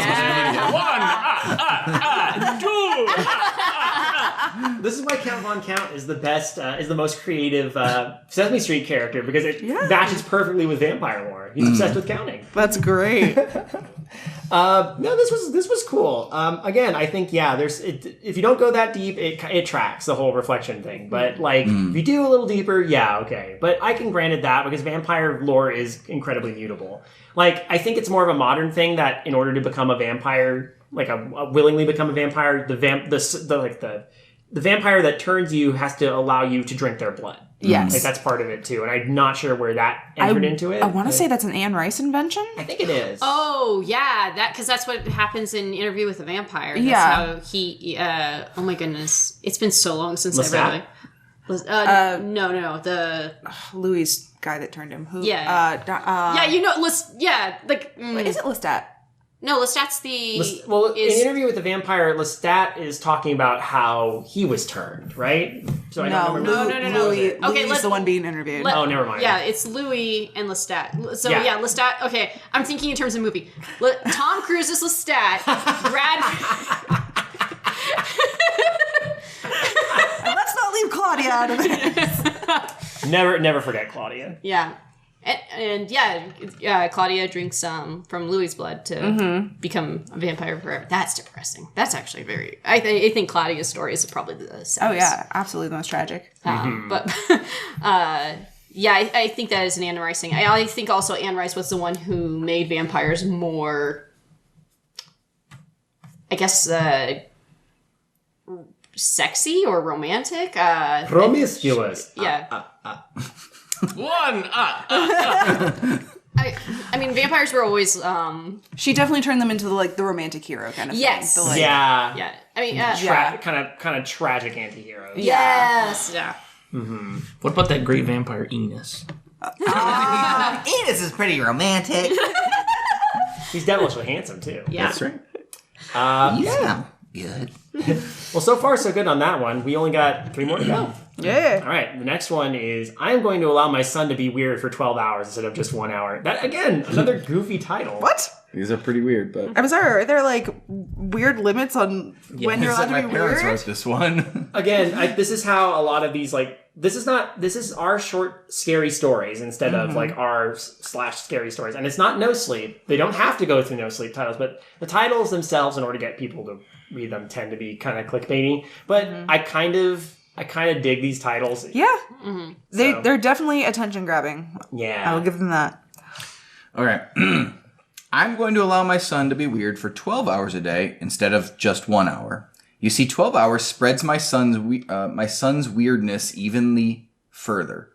D: This is why Count Von Count is the best, is the most creative Sesame Street character because it matches perfectly with vampire lore. He's obsessed with counting.
B: That's great.
D: No, this was cool. Again, I think if you don't go that deep, it tracks the whole reflection thing. But like if you do a little deeper, okay. But I can grant it that because vampire lore is incredibly mutable. Like I think it's more of a modern thing that in order to become a vampire, like willingly become a vampire, the vampire that turns you has to allow you to drink their blood.
B: Yes.
D: Like that's part of it too. And I'm not sure where that entered into it.
B: I want to say that's an Anne Rice invention.
D: I think it is.
A: Oh yeah, because that's what happens in Interview with a Vampire. That's how he. Oh my goodness, it's been so long since I read it. No, the
B: Louis guy that turned him. Who?
A: Yeah. Is
B: it Lestat?
A: No, Lestat's
D: in Interview with the Vampire, Lestat is talking about how he was turned, right? So I don't remember.
A: No.
B: Louis is the one being interviewed.
D: Never mind.
A: Yeah, it's Louis and Lestat. So Lestat. Okay, I'm thinking in terms of movie. Tom Cruise is Lestat.
B: Let's not leave Claudia out of this.
D: Never forget Claudia.
A: Yeah. And Claudia drinks from Louis' blood to become a vampire forever. That's depressing. That's actually very. I think Claudia's story is probably the saddest.
B: Oh yeah, absolutely the most tragic.
A: But I think that is an Anne Rice thing. I think also Anne Rice was the one who made vampires more, I guess, sexy or romantic.
D: Promiscuous.
A: Yeah. I mean, vampires were always.
B: She definitely turned them into the romantic hero kind of thing.
A: Yeah. I mean,
D: kind of tragic anti-heroes.
A: Yes. Yeah.
E: What about that great vampire Enos?
F: Enos is pretty romantic.
D: He's devilishly handsome, too.
A: Yeah.
E: That's right.
F: Yeah. Good.
D: Well, so far, so good on that one. We only got 3 more to go.
B: Yeah.
D: All right, the next one is I am going to allow my son to be weird for 12 hours instead of just 1 hour. That, again, another goofy title.
B: What?
C: These are pretty weird, but
B: I'm sorry, are there like weird limits on when you're allowed to
C: my
B: be
C: parents
B: weird?
C: wrote this one.
D: Again, this is how a lot of these, like, this is our short, scary stories instead of, like, our / scary stories. And it's not NoSleep. They don't have to go through NoSleep titles, but the titles themselves, in order to get people to read them, tend to be kind of clickbaity. But I kind of dig these titles.
B: Yeah.
A: Mm-hmm.
B: They're definitely attention grabbing.
D: Yeah.
B: I will give them that.
C: All right. I'm going to allow my son to be weird for 12 hours a day instead of just 1 hour. You see, 12 hours spreads my son's weirdness evenly further.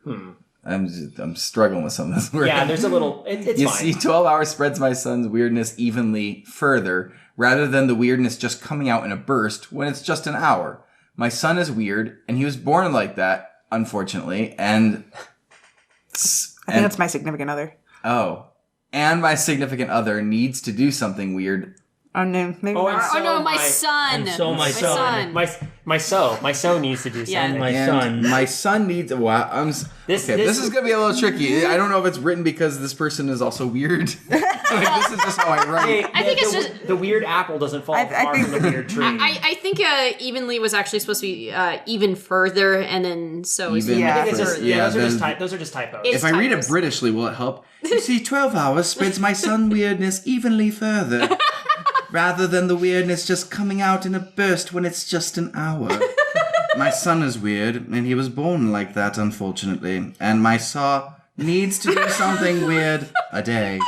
C: I'm struggling with some of this word.
D: Yeah, there's a little... It's
C: You
D: fine.
C: see, 12 hours spreads my son's weirdness evenly further, rather than the weirdness just coming out in a burst when it's just an hour. My son is weird, and he was born like that, unfortunately, and...
B: I think that's my significant other.
C: Oh. And my significant other needs to do something weird.
B: Oh no, maybe
D: Oh,
B: not.
D: and
A: Oh no, my son.
E: And so my
A: son.
D: My so needs to do something.
A: Yeah.
E: My
C: And
E: son.
C: My son needs... Wow.
D: This
C: This is going to be a little tricky. I don't know if it's written because this person is also weird. Like, this is just how I write.
A: I think it's just-
D: the weird apple doesn't fall
B: I
D: far
B: think-
D: from the weird tree.
A: I think evenly was actually supposed to be even further, and then so is
C: Even
B: Yeah.
D: I think it's just,
C: Yeah,
D: those are just typos.
A: It's
C: If I read it
A: typos.
C: Britishly, will it help? You see, 12 hours spreads my son weirdness evenly further, rather than the weirdness just coming out in a burst when it's just an hour. My son is weird, and he was born like that, unfortunately. And my son needs to do something weird a day.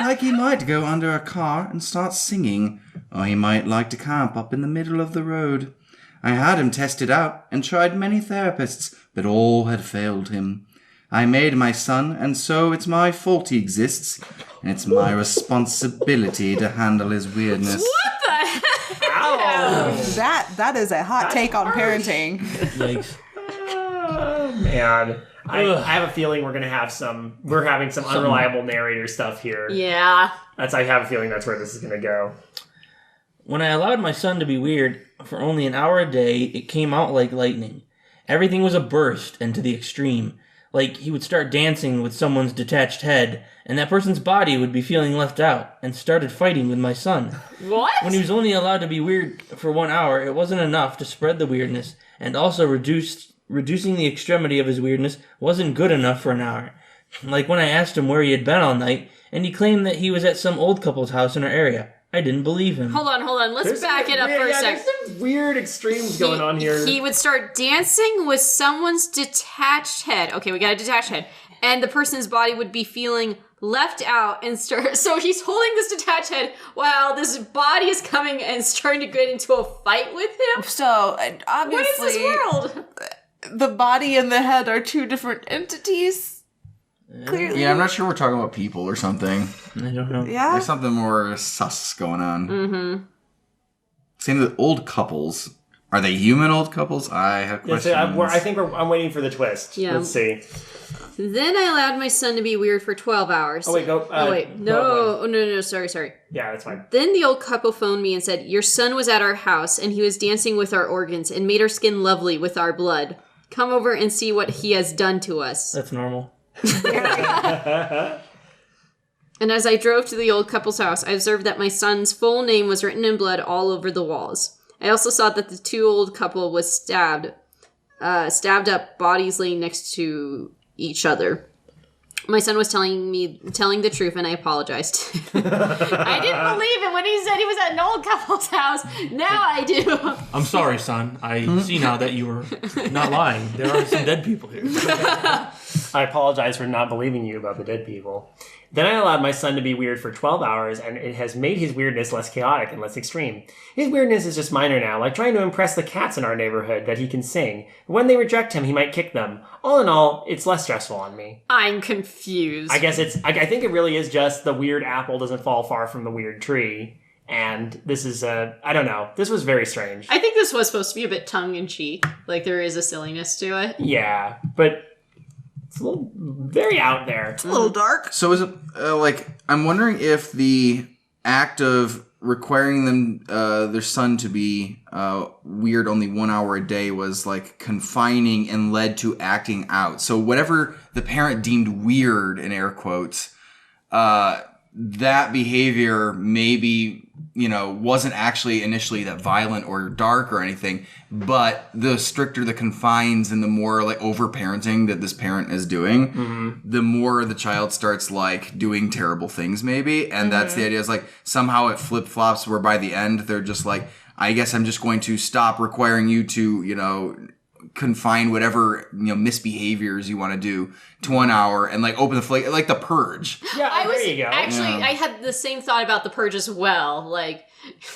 C: Like he might go under a car and start singing, or he might like to camp up in the middle of the road. I had him tested out and tried many therapists, but all had failed him. I made my son, and so it's my fault he exists, and it's my responsibility to handle his weirdness.
A: What the heck?
D: Ow!
B: That is a hot take on
D: harsh.
B: parenting.
E: Yikes.
D: Oh, man. I have a feeling we're having some unreliable narrator stuff here.
A: Yeah.
D: I have a feeling that's where this is going to go.
E: When I allowed my son to be weird for only an hour a day, it came out like lightning. Everything was a burst and to the extreme. Like he would start dancing with someone's detached head, and that person's body would be feeling left out, and started fighting with my son.
A: What?
E: When he was only allowed to be weird for 1 hour, it wasn't enough to spread the weirdness, and also reducing the extremity of his weirdness wasn't good enough for an hour. Like when I asked him where he had been all night, and he claimed that he was at some old couple's house in our area. I didn't believe him.
A: Hold on. Let's back it up for a sec.
D: There's some weird extremes going on here.
A: He would start dancing with someone's detached head. Okay, we got a detached head. And the person's body would be feeling left out and start. So he's holding this detached head while this body is coming and starting to get into a fight with him.
B: So
A: What is
B: obviously,
A: this world?
B: the body and the head are two different entities. Clearly,
C: Yeah, I'm not sure we're talking about people or something.
E: I don't know.
B: Yeah.
C: There's something more sus going on. Mm-hmm. Same with old couples. Are they human old couples? I have
D: Yeah,
C: questions.
D: so I'm waiting for the twist.
A: Yeah.
D: Let's see.
A: Then I allowed my son to be weird for 12 hours.
D: Oh, wait, go.
A: No, sorry.
D: Yeah, that's fine.
A: Then the old couple phoned me and said, your son was at our house and he was dancing with our organs and made our skin lovely with our blood. Come over and see what he has done to us.
E: That's normal.
A: And as I drove to the old couple's house, I observed that my son's full name was written in blood all over the walls. I also saw that the two old couple was stabbed up, bodies laying next to each other. My son was telling the truth, and I apologized. I didn't believe it when he said he was at an old couple's house. Now I do.
E: I'm sorry, son. I see now that you were not lying. There are some dead people here.
D: I apologize for not believing you about the dead people. Then I allowed my son to be weird for 12 hours, and it has made his weirdness less chaotic and less extreme. His weirdness is just minor now, like trying to impress the cats in our neighborhood that he can sing. When they reject him, he might kick them. All in all, it's less stressful on me.
A: I'm confused.
D: I guess I think it really is just the weird apple doesn't fall far from the weird tree. And this is I don't know. This was very strange.
A: I think this was supposed to be a bit tongue-in-cheek. Like, there is a silliness to it.
D: Yeah, but it's a little very out there.
B: It's a little dark.
C: So is it I'm wondering if the act of requiring them their son to be weird only 1 hour a day was like confining and led to acting out. So whatever the parent deemed weird in air quotes, that behavior maybe wasn't actually initially that violent or dark or anything, but the stricter the confines and the more like over-parenting that this parent is doing, the more the child starts like doing terrible things maybe. And that's the idea, is like somehow it flip-flops where by the end they're just like, I guess I'm just going to stop requiring you to, confine whatever, misbehaviors you want to do to 1 hour and like open the flake, like the purge.
D: Yeah, there you go.
A: Actually, I had the same thought about the purge as well. Like,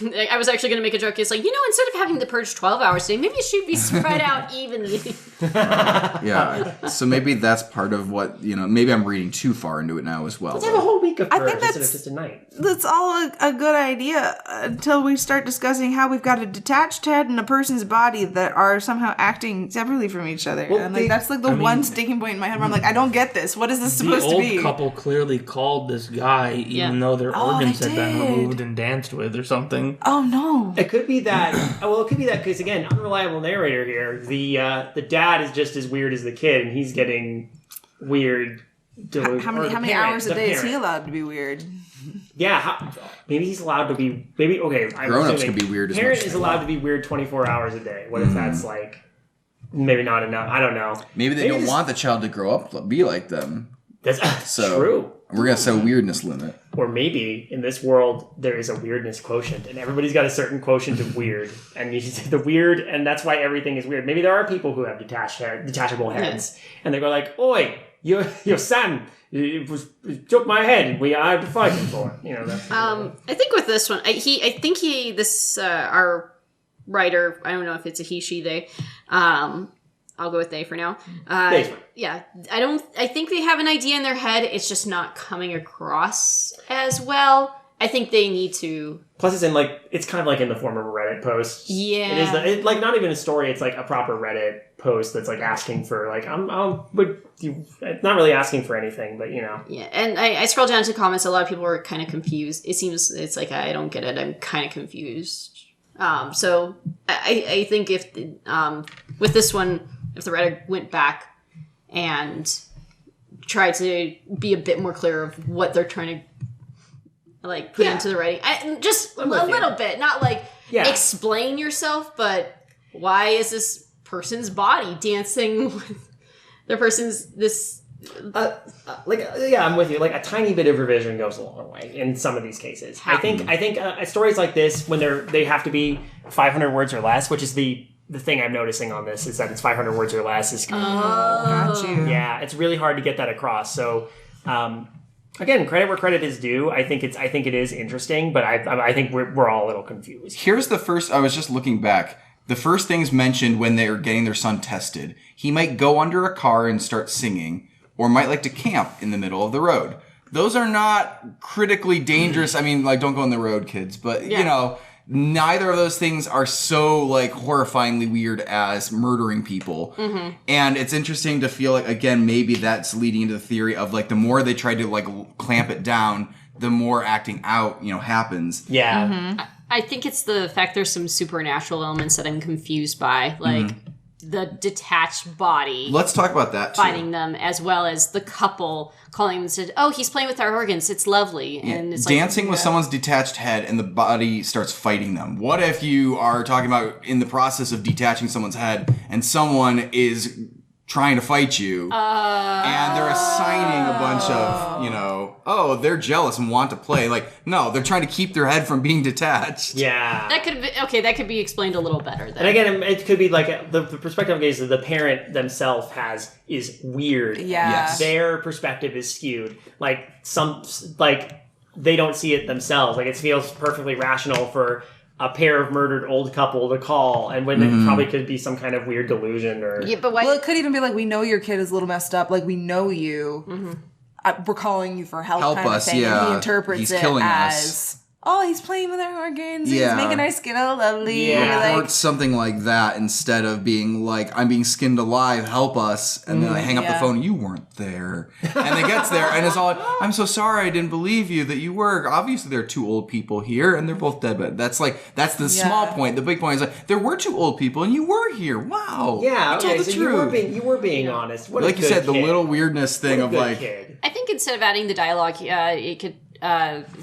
A: I was actually going to make a joke. It's like, instead of having the purge 12 hours a day, maybe it should be spread out evenly.
C: Yeah. So maybe that's part of what, maybe I'm reading too far into it now as well.
D: Let's have a whole week of purge instead of
B: that's-
D: just a night.
B: That's all a good idea until we start discussing how we've got a detached head and a person's body that are somehow acting separately from each other.
D: Well,
B: and that's like the one sticking point in my head where I'm like, I don't get this. What is this supposed to be?
E: The old couple clearly called this guy, even though their organs
B: they
E: had been
B: did.
E: removed and danced with or something.
B: Oh no.
D: It could be that. Well, it could be that because again, unreliable narrator here. The dad is just as weird as the kid, and he's getting weird.
B: How many hours a day is he allowed to be weird?
D: Yeah, maybe he's allowed to be. Maybe okay.
C: Grown-ups can be weird as much
D: Parent
C: as
D: is
C: they
D: allowed
C: want.
D: to be weird 24 hours a day. What if that's like maybe not enough? I don't know.
C: Maybe they don't want the child to grow up be like them.
D: That's
C: So
D: true.
C: We're gonna set a weirdness limit.
D: Or maybe in this world there is a weirdness quotient, and everybody's got a certain quotient of weird, and you see the weird, and that's why everything is weird. Maybe there are people who have detachable heads, and they go like, "Oi, your son took my head, and I have to fight him for it." That's
A: I think with this one, our writer, I don't know if it's a he, she, they. I'll go with they for now.
D: They's fine.
A: Yeah, I think they have an idea in their head. It's just not coming across as well. I think they need to.
D: Plus, it's kind of like in the form of a Reddit post.
A: Yeah,
D: it is like not even a story. It's like a proper Reddit post that's like asking for like not really asking for anything, but
A: Yeah, and I scrolled down to comments. A lot of people were kind of confused. It's like I don't get it. I'm kind of confused. So I think if with this one, if the writer went back and tried to be a bit more clear of what they're trying to like put into the writing, just a little bit, not like explain yourself, but why is this person's body dancing with the person's this?
D: I'm with you. Like a tiny bit of revision goes a long way in some of these cases. I think stories like this, when they have to be 500 words or less, which is the thing I'm noticing on this is that it's 500 words or less.
B: Got you.
D: Yeah, it's really hard to get that across. So, again, credit where credit is due. I think it is interesting, but I think we're all a little confused.
C: Here's the first. I was just looking back. The first things mentioned when they are getting their son tested, he might go under a car and start singing, or might like to camp in the middle of the road. Those are not critically dangerous. I mean, like, don't go on the road, kids. But, neither of those things are so, like, horrifyingly weird as murdering people. Mm-hmm. And it's interesting to feel like, again, maybe that's leading into the theory of, like, the more they try to, like, clamp it down, the more acting out, happens.
D: Yeah.
A: Mm-hmm. I think it's the fact there's some supernatural elements that I'm confused by. Like, the detached body.
C: Let's talk about that, too.
A: Finding them, as well as the couple calling them and said, "Oh, he's playing with our organs. It's lovely." And it's
C: dancing with someone's detached head and the body starts fighting them. What if you are talking about in the process of detaching someone's head and someone is trying to fight you and they're assigning a bunch of, they're jealous and want to play. Like, no, they're trying to keep their head from being detached.
D: Yeah.
A: That could be explained a little better then.
D: And again, it could be like the perspective is that the parent themselves is weird.
B: Yeah.
C: Yes.
D: Their perspective is skewed. Like they don't see it themselves. Like it feels perfectly rational for a pair of murdered old couple to call, and when it probably could be some kind of weird delusion or...
A: Yeah, but why...
B: Well, it could even be like, we know your kid is a little messed up. Like, we know you. Mm-hmm. We're calling you for help kind
C: us,
B: of thing.
C: yeah.
B: And he interprets
C: He's
B: it
C: killing
B: as...
C: us.
B: oh, he's playing with our organs.
C: Yeah.
B: He's making our skin all lovely.
D: Yeah.
C: Or something like that instead of being like, I'm being skinned alive, help us. And then I hang up the phone, you weren't there. And it gets there and it's all like, I'm so sorry, I didn't believe you that you were. Obviously there are 2 old people here and they're both dead. But that's the small point. The big point is like, there were 2 old people and you were here. Wow.
D: Yeah,
C: you told
D: okay,
C: the
D: so
C: truth.
D: you were being honest. What
C: Like
D: a
C: you said,
D: good
C: the
D: kid.
C: little weirdness thing
D: What a
C: of
D: good
C: like,
D: kid.
A: I think instead of adding the dialogue, it could.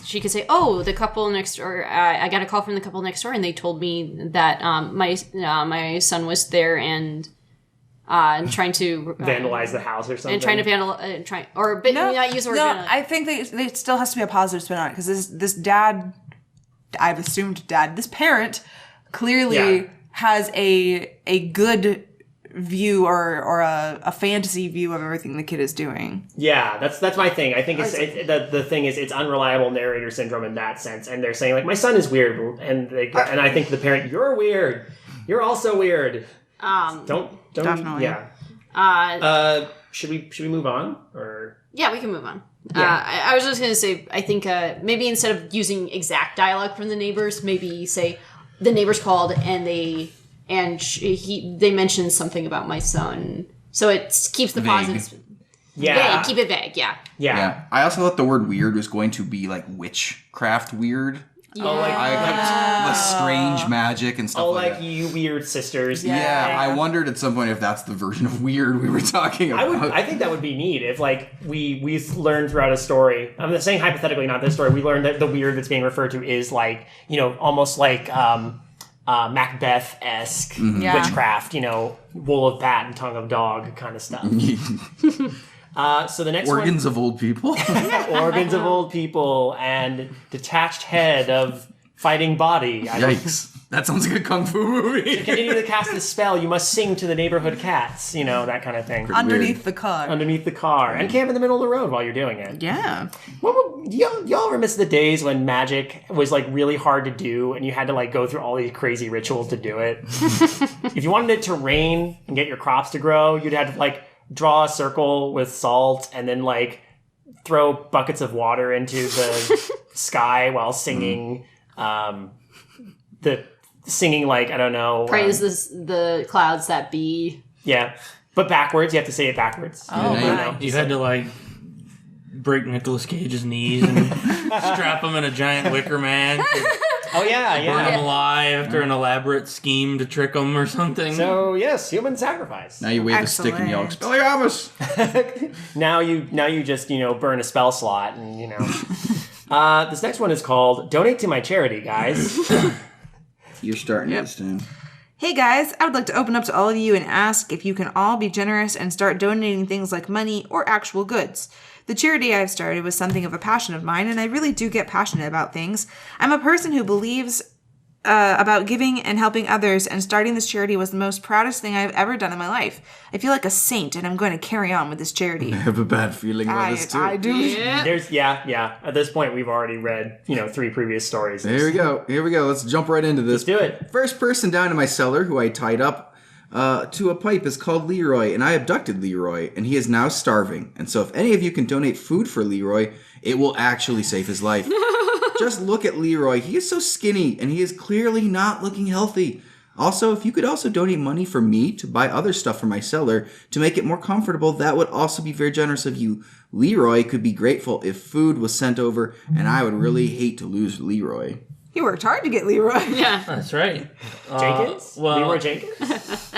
A: She could say, "Oh, the couple next door. I got a call from the couple next door, and they told me that my son was there and trying to
D: Vandalize the house or something.
A: and trying to not use the word.
B: No, I think they still has to be a positive spin on it because this dad, I've assumed this parent clearly has a good view or a fantasy view of everything the kid is doing.
D: Yeah, that's my thing. I think the thing is it's unreliable narrator syndrome in that sense. And they're saying like my son is weird, and I think the parent, you're weird. You're also weird. Don't
B: Definitely.
D: Yeah. Should we move on or?
A: Yeah, we can move on.
D: Yeah.
A: I was just going to say, I think maybe instead of using exact dialogue from the neighbors, maybe say the neighbors called and they mentioned something about my son. So it keeps the
C: Vague.
A: positive.
D: Yeah.
A: Vague, keep it vague, yeah.
C: yeah. I also thought the word weird was going to be like witchcraft weird.
A: Yeah.
D: Oh, like
C: I liked the strange magic and stuff like
D: like
C: that.
D: you weird sisters.
C: Yeah, I wondered at some point if that's the version of weird we were talking about.
D: I think that would be neat if like we learned throughout a story. I'm saying hypothetically, not this story. We learned that the weird that's being referred to is like, almost like Macbeth-esque witchcraft, wool of bat and tongue of dog kind of stuff. So the next
C: Organs of old people.
D: organs of old people and detached head of fighting body.
C: Yikes. That sounds like a kung fu movie.
D: Continue to cast the spell. You must sing to the neighborhood cats. That kind of thing.
B: Underneath the car.
D: Underneath the car and camp in the middle of the road while you're doing it.
B: Yeah.
D: Y'all remiss the days when magic was like really hard to do and you had to like go through all these crazy rituals to do it? If you wanted it to rain and get your crops to grow, you'd have to like draw a circle with salt and then like throw buckets of water into the sky while singing singing like, I don't know.
A: Praise the clouds that be.
D: Yeah. But backwards, you have to say it backwards.
B: Oh,
C: Yeah.
E: You had to like break Nicolas Cage's knees and strap him in a giant wicker man,
D: Oh yeah,
E: burn him
D: yeah.
E: alive after an elaborate scheme to trick him or something.
D: So yes, human sacrifice.
C: Now you wave a stick and yell, Expelliarmus!
D: Now you just burn a spell slot and this next one is called Donate to My Charity, guys.
C: You're starting this time.
B: Hey guys, I would like to open up to all of you and ask if you can all be generous and start donating things like money or actual goods. The charity I've started was something of a passion of mine, and I really do get passionate about things. I'm a person who believes about giving and helping others, and starting this charity was the most proudest thing I've ever done in my life. I feel like a saint, and I'm going to carry on with this charity.
C: I have a bad feeling about this too.
B: I do.
A: Yeah.
D: There's At this point, we've already read 3 previous stories.
C: Here we go. Let's jump right into this.
D: Let's do it.
C: First person down in my cellar who I tied up to a pipe is called Leroy, and I abducted Leroy, and he is now starving. And so if any of you can donate food for Leroy, it will actually save his life. Just look at Leroy. He is so skinny, and he is clearly not looking healthy. Also, if you could also donate money for me to buy other stuff for my cellar to make it more comfortable, that would also be very generous of you. Leroy could be grateful if food was sent over, and I would really hate to lose Leroy.
B: You worked hard to get Leroy.
A: Yeah.
E: That's right.
D: Jenkins? Leroy Jenkins?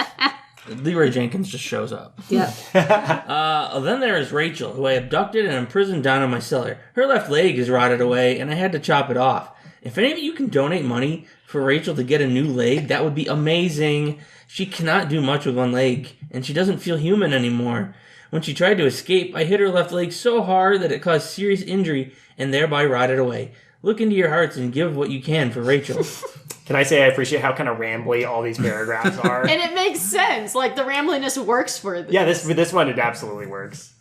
E: Leroy Jenkins just shows up.
A: Yeah.
E: Then there is Rachel, who I abducted and imprisoned down in my cellar. Her left leg is rotted away, and I had to chop it off. If any of you can donate money for Rachel to get a new leg, that would be amazing. She cannot do much with one leg, and she doesn't feel human anymore. When she tried to escape, I hit her left leg so hard that it caused serious injury and thereby rotted away. Look into your hearts and give what you can for Rachel.
D: Can I say I appreciate how kind of rambly all these paragraphs are?
A: And it makes sense. Like, the rambliness works for this.
D: Yeah, this one, it absolutely works.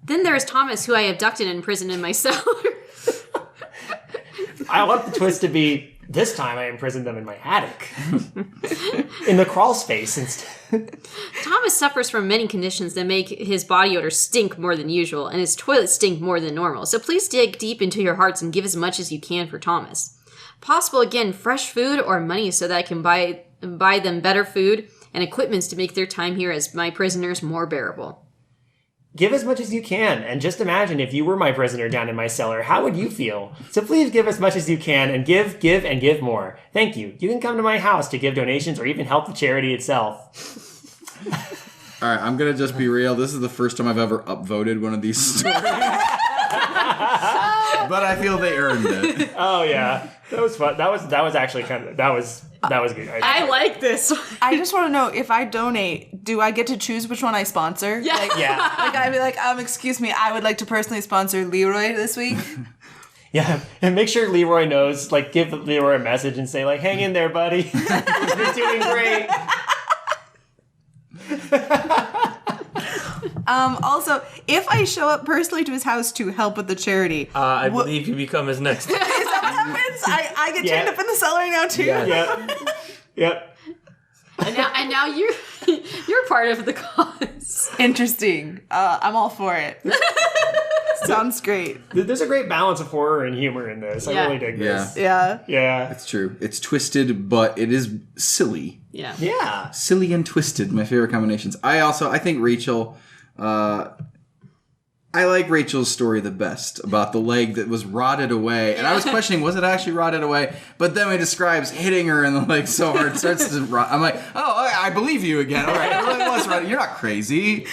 A: Then there is Thomas, who I abducted and imprisoned in my cellar.
D: I want the twist to be This time I imprisoned them in my attic. In the crawl space instead.
A: Thomas suffers from many conditions that make his body odor stink more than usual and his toilet stink more than normal. So please dig deep into your hearts and give as much as you can for Thomas. Possible, again, fresh food or money so that I can buy them better food and equipments to make their time here as my prisoners more bearable.
D: Give as much as you can, and just imagine if you were my prisoner down in my cellar, how would you feel? So please give as much as you can, and give, and give more. Thank you. You can come to my house to give donations or even help the charity itself.
C: All right, I'm going to just be real. This is the first time I've ever upvoted one of these stories. But I feel they earned it.
D: Oh, yeah. That was fun. That was actually that was good.
A: I like this.
B: I just want to know, if I donate, do I get to choose which one I sponsor?
A: Yeah.
B: Like I'd be like, excuse me, I would like to personally sponsor Leroy this week.
D: Yeah, and make sure Leroy knows, like, give Leroy a message and say, like, hang in there, buddy. You're doing great.
B: Also, if I show up personally to his house to help with the charity,
E: I believe you become his next.
B: is that what happens? I get chained up in the cellar now too.
D: Yeah. Yep.
A: And now you're part of the cause.
B: Interesting. I'm all for it. Sounds great.
D: There's a great balance of horror and humor in this. I really dig this.
B: Yeah.
D: Yeah.
C: It's true. It's twisted, but it is silly.
A: Yeah.
D: Yeah.
C: Silly and twisted, my favorite combinations. I think Rachel, I like Rachel's story the best about the leg that was rotted away. And I was questioning, was it actually rotted away? But then it describes hitting her in the leg so hard, it starts to rot. I'm like, oh, I believe you again. All right, it really was rotted. You're not crazy.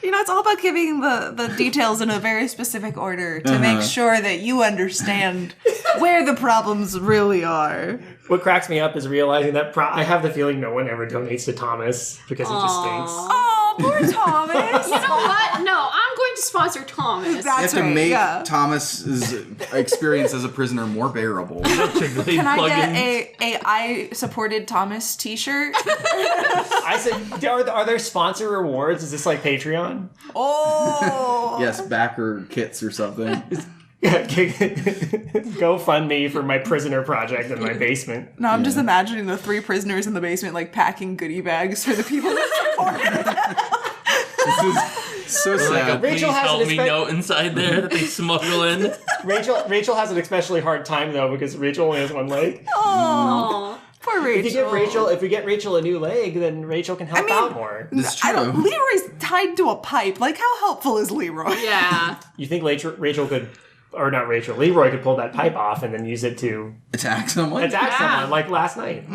B: You know, it's all about giving the details in a very specific order to make sure that you understand where the problems really are.
D: What cracks me up is realizing that I have the feeling no one ever donates to Thomas because he just stinks.
B: Oh, poor Thomas.
A: You know what? No, I'm going to sponsor Thomas.
C: You have to make Thomas's experience as a prisoner more bearable.
B: Can I get a I supported Thomas t-shirt?
D: I said, are there sponsor rewards? Is this like Patreon?
B: Oh.
C: Yes, backer kits or something.
D: Go fund me for my prisoner project in my basement.
B: No, I'm just imagining the 3 prisoners in the basement, like, packing goodie bags for the people that support them.
C: This is so sad.
E: Please
D: Rachel has
E: help
D: an
E: me note inside there that they smuggle in.
D: Rachel has an especially hard time though because Rachel only has one leg.
B: Oh, poor Rachel.
D: If we get Rachel a new leg, then Rachel can help out more.
C: It's true.
B: Leroy's tied to a pipe. Like, how helpful is Leroy?
A: Yeah.
D: You think Rachel could, or not Rachel, Leroy could pull that pipe off and then use it to
C: Attack someone?
D: someone like last night.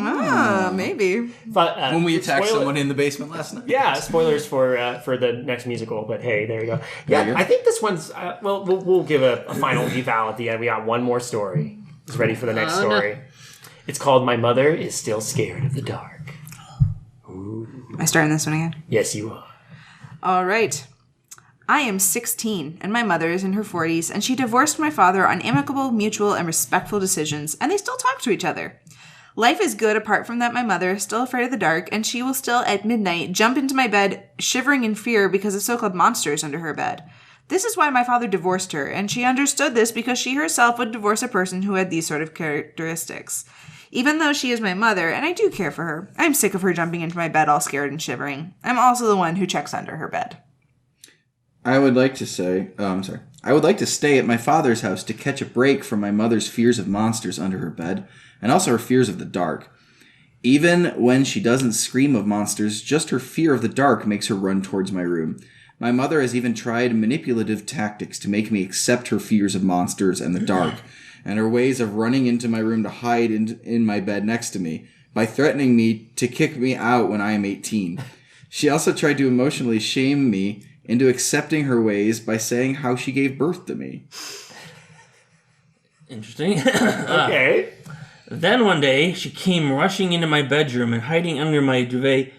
B: Maybe.
D: But
C: When we attacked someone in the basement last night.
D: Yeah, spoilers for the next musical, but hey, there you go. Yeah, I think this one's. We'll give a final eval at the end. We got one more story. It's ready for the next story. No. It's called "My Mother Is Still Scared of the Dark." Ooh.
B: Am I starting this one again?
D: Yes, you are.
B: All right. I am 16, and my mother is in her 40s, and she divorced my father on amicable, mutual, and respectful decisions, and they still talk to each other. Life is good apart from that my mother is still afraid of the dark, and she will still, at midnight, jump into my bed, shivering in fear because of so-called monsters under her bed. This is why my father divorced her, and she understood this because she herself would divorce a person who had these sort of characteristics. Even though she is my mother, and I do care for her, I'm sick of her jumping into my bed all scared and shivering. I'm also the one who checks under her bed.
C: I would like to say, I would like to stay at my father's house to catch a break from my mother's fears of monsters under her bed, and also her fears of the dark. Even when she doesn't scream of monsters, just her fear of the dark makes her run towards my room. My mother has even tried manipulative tactics to make me accept her fears of monsters and the dark, and her ways of running into my room to hide in my bed next to me, by threatening me to kick me out when I am 18. She also tried to emotionally shame me into accepting her ways by saying how she gave birth to me.
E: Interesting.
D: Okay.
E: Then one day, she came rushing into my bedroom and hiding under my duvet.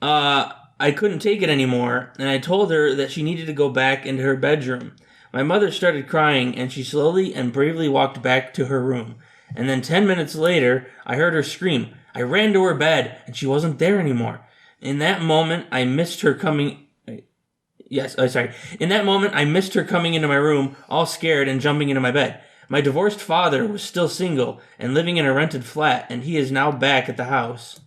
E: I couldn't take it anymore, and I told her that she needed to go back into her bedroom. My mother started crying, and she slowly and bravely walked back to her room. And then 10 minutes later, I heard her scream. I ran to her bed, and she wasn't there anymore. In that moment, I missed her coming... In that moment, I missed her coming into my room, all scared and jumping into my bed. My divorced father was still single and living in a rented flat, and he is now back at the house.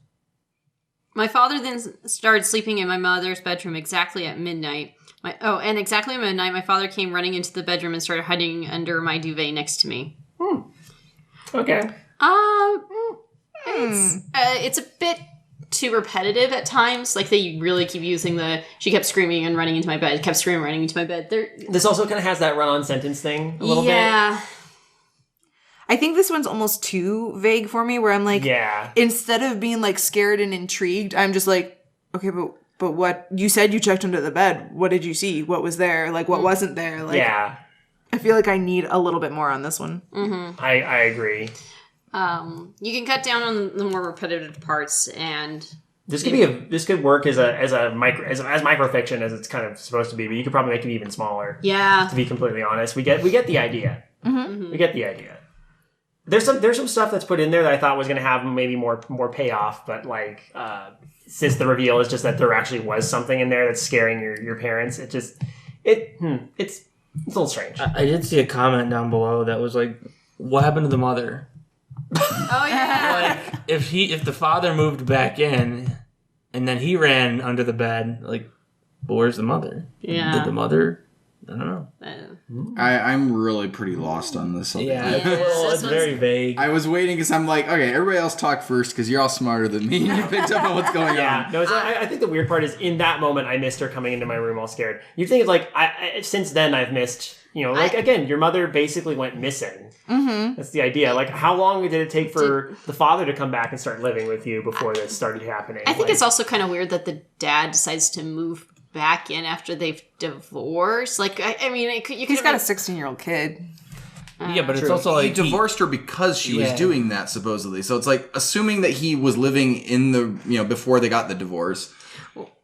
A: My father then started sleeping in my mother's bedroom exactly at midnight. Exactly at midnight, my father came running into the bedroom and started hiding under my duvet next to me.
D: Okay.
A: It's a bit too repetitive at times. Like, they really keep using she kept screaming and running into my bed, kept screaming, running into my bed.
D: This also kind of has that run-on sentence thing a little bit.
A: Yeah.
B: I think this one's almost too vague for me, where I'm like, instead of being like scared and intrigued, I'm just like, okay, but what, you said you checked under the bed. What did you see? What was there? Like, what wasn't there? Like, I feel like I need a little bit more on this one.
A: Mm-hmm.
D: I agree.
A: You can cut down on the more repetitive parts, and
D: this could work as microfiction as it's kind of supposed to be, but you could probably make it even smaller.
A: Yeah.
D: To be completely honest, we get the idea.
A: Mm-hmm.
D: We get the idea. There's some stuff that's put in there that I thought was going to have maybe more payoff, but like since the reveal is just that there actually was something in there that's scaring your parents, it's a little strange.
E: I did see a comment down below that was like, "What happened to the mother?"
A: Oh yeah.
E: Like if the father moved back in, and then he ran under the bed, like, but where's the mother?
A: Yeah.
E: Did the mother? I don't know.
C: I'm really pretty lost on this.
D: It's very vague.
C: I was waiting because I'm like, okay, everybody else talk first because you're all smarter than me. You picked up on what's going on.
D: Yeah, no, I think the weird part is in that moment I missed her coming into my room all scared. You think it's like since then I've missed, again, your mother basically went missing.
B: Mm-hmm.
D: That's the idea. Like, how long did it take for the father to come back and start living with you before this started happening?
A: I think it's also kind of weird that the dad decides to move back in after they've divorced. Like, I mean,
B: he's got a 16-year-old kid.
E: Yeah, but it's also like
C: he divorced her because she was doing that, supposedly. So it's like assuming that he was living in the before they got the divorce,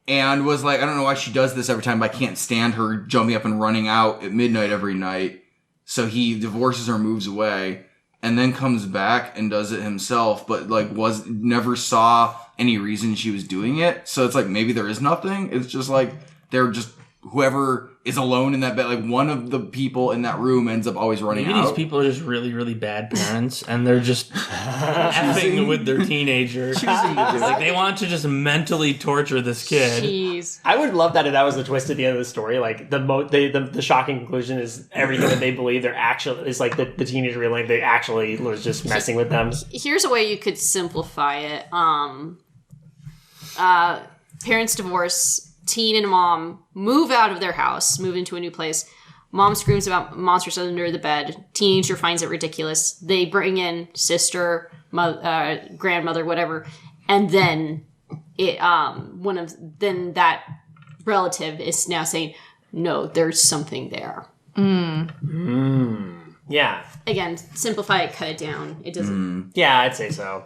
C: and was like, I don't know why she does this every time, but I can't stand her jumping up and running out at midnight every night. So he divorces her, moves away, and then comes back and does it himself, but like never saw any reason she was doing it. So it's like maybe there is nothing. It's just like they're just whoever is alone in that bed, like one of the people in that room ends up always running out.
E: Maybe these people are just really, really bad parents, and they're just effing with their teenager. Like, they want to just mentally torture this kid.
A: Jeez.
D: I would love that if that was the twist at the end of the story. Like, the shocking conclusion is everything that they believe they're actually is like the teenager realizing they actually was just messing with them.
A: Here's a way you could simplify it. Parents divorce. Teen and mom move out of their house, move into a new place. Mom screams about monsters under the bed. Teenager finds it ridiculous. They bring in sister, grandmother, whatever, and then then that relative is now saying, "No, there's something there."
D: Yeah.
A: Again, simplify it, cut it down. It doesn't.
D: Yeah, I'd say so.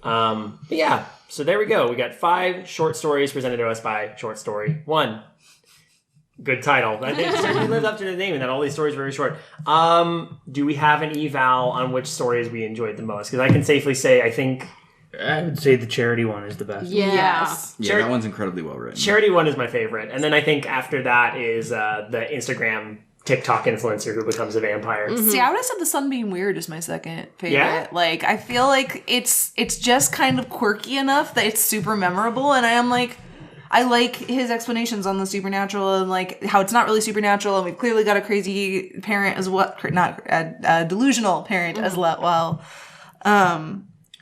D: But yeah. So there we go. We got 5 short stories presented to us by Short Story 1. Good title. I think it certainly lived up to the name, and that all these stories are very short. Do we have an eval on which stories we enjoyed the most? Because I can safely say
E: I would say the charity one is the best.
A: Yes.
C: Yeah, that one's incredibly well written.
D: Charity one is my favorite. And then I think after that is the Instagram TikTok influencer who becomes a vampire.
B: Mm-hmm. See, I would have said The Sun Being Weird is my second favorite.
D: Yeah?
B: Like, I feel like it's just kind of quirky enough that it's super memorable, and I like his explanations on the supernatural and like how it's not really supernatural, and we've clearly got a crazy parent as well, not a delusional parent as well.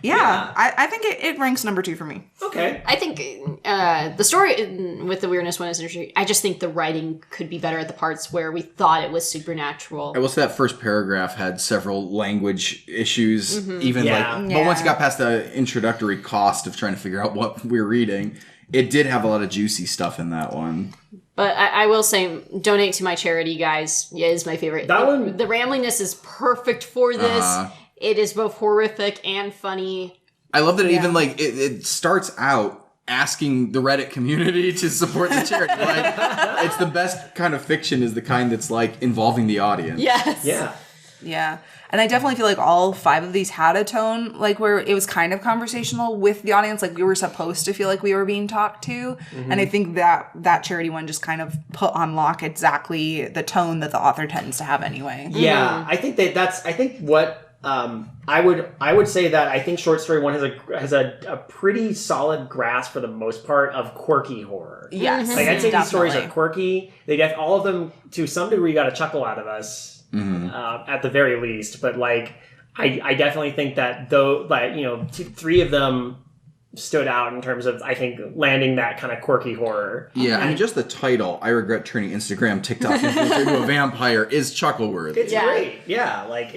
B: I think it ranks number 2 for me.
D: Okay.
A: I think the story with the weirdness one is interesting. I just think the writing could be better at the parts where we thought it was supernatural.
C: I will say that first paragraph had several language issues,
A: Mm-hmm.
C: but once you got past the introductory cost of trying to figure out what we're reading, it did have a lot of juicy stuff in that one.
A: But I will say, donate to my charity, guys. Yeah, is my favorite.
D: That one,
A: the rambliness is perfect for this. It is both horrific and funny.
C: I love that it starts out asking the Reddit community to support the charity. Like, it's the best kind of fiction is the kind that's like involving the audience.
A: Yes.
D: Yeah.
B: Yeah. And I definitely feel like all 5 of these had a tone, like where it was kind of conversational with the audience. Like we were supposed to feel like we were being talked to. And I think that charity one just kind of put on lock exactly the tone that the author tends to have anyway.
D: Yeah. I think I think what, I would say that I think short story one has a pretty solid grasp for the most part of quirky horror.
B: Yes.
D: Like I'd say
B: definitely.
D: these stories are quirky. They all of them to some degree got a chuckle out of us, at the very least. But like, I definitely think that though, like 3 of them stood out in terms of I think landing that kind of quirky horror.
C: Yeah, I mean, just the title, I regret turning Instagram TikTok influencer into a vampire, is chuckle-worthy.
D: It's great. Yeah, like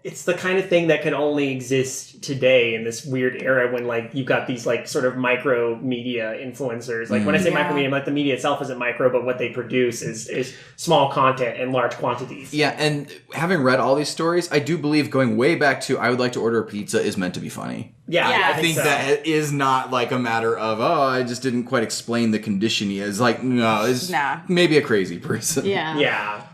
D: it's the kind of thing that can only exist today in this weird era when like you've got these like sort of micro media influencers. Like when I say micro media, like the media itself isn't micro, but what they produce is small content in large quantities.
C: Yeah, and having read all these stories, I do believe going way back to I would like to order a pizza is meant to be funny.
D: Yeah,
C: I think
D: so.
C: that is not like a matter of, I just didn't quite explain the condition he is. Like, no, it's maybe a crazy person.
D: Yeah.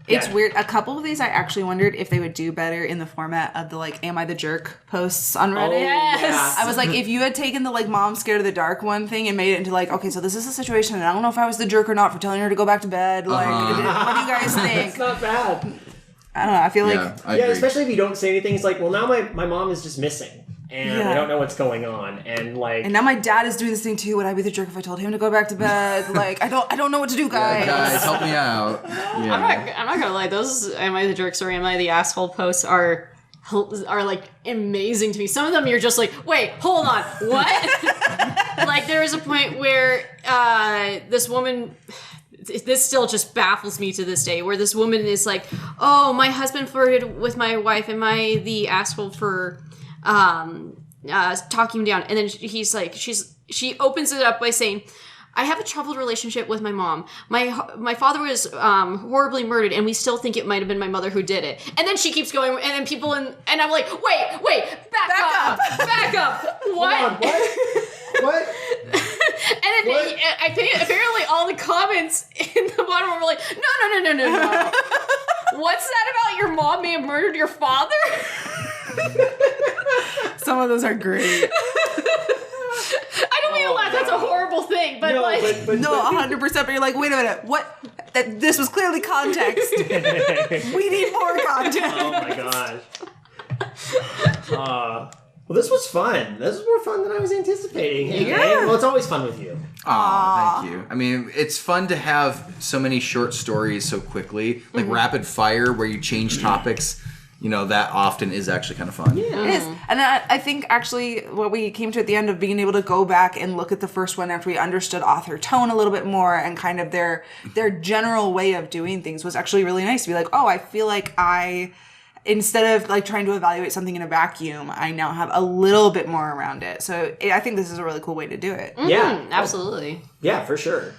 B: It's weird. A couple of these, I actually wondered if they would do better in the format of the, like, Am I the Jerk posts on Reddit.
D: Oh, yes.
B: I was like, if you had taken the, like, Mom Scared of the Dark one thing and made it into, like, okay, so this is a situation, and I don't know if I was the jerk or not for telling her to go back to bed. Like, what do you guys think?
D: It's not bad.
B: I don't know. I feel like...
C: I agree.
D: Especially if you don't say anything. It's like, well, now my mom is just missing. And I don't know what's going on. And like,
B: and now my dad is doing this thing too. Would I be the jerk if I told him to go back to bed? Like, I don't know what to do, guys.
C: Yeah, guys, help me out. Yeah.
A: I'm not gonna lie. Those Am I the Jerk or Am I the Asshole posts are like amazing to me. Some of them you're just like, wait, hold on, what? Like there was a point where this woman. This still just baffles me to this day, where this woman is like, oh, my husband flirted with my wife. Am I the asshole for talking him down? And then he's like, she opens it up by saying, I have a troubled relationship with my mom. My father was horribly murdered, and we still think it might have been my mother who did it. And then she keeps going, and then people and I'm like, wait, back up. What?
D: Hold on, what?
A: And then I think apparently all the comments in the bottom were like, no. What's that about your mom may have murdered your father?
B: Some of those are great.
A: I don't mean to laugh. That's a horrible thing, but
B: no, 100%. But you're like, wait a minute, what? This was clearly context. We need more context.
D: Oh my gosh. Well, this was fun. This was more fun than I was anticipating. Hey, well, it's always fun with you.
C: Oh, thank you. I mean, it's fun to have so many short stories so quickly, like rapid fire, where you change topics. That often is actually kind of fun.
B: Yeah. It is. And I think actually what we came to at the end of being able to go back and look at the first one after we understood author tone a little bit more and kind of their general way of doing things was actually really nice to be like, oh, I feel like instead of like trying to evaluate something in a vacuum, I now have a little bit more around it. So I think this is a really cool way to do it.
A: Mm-hmm. Yeah, absolutely.
D: Yeah, for sure.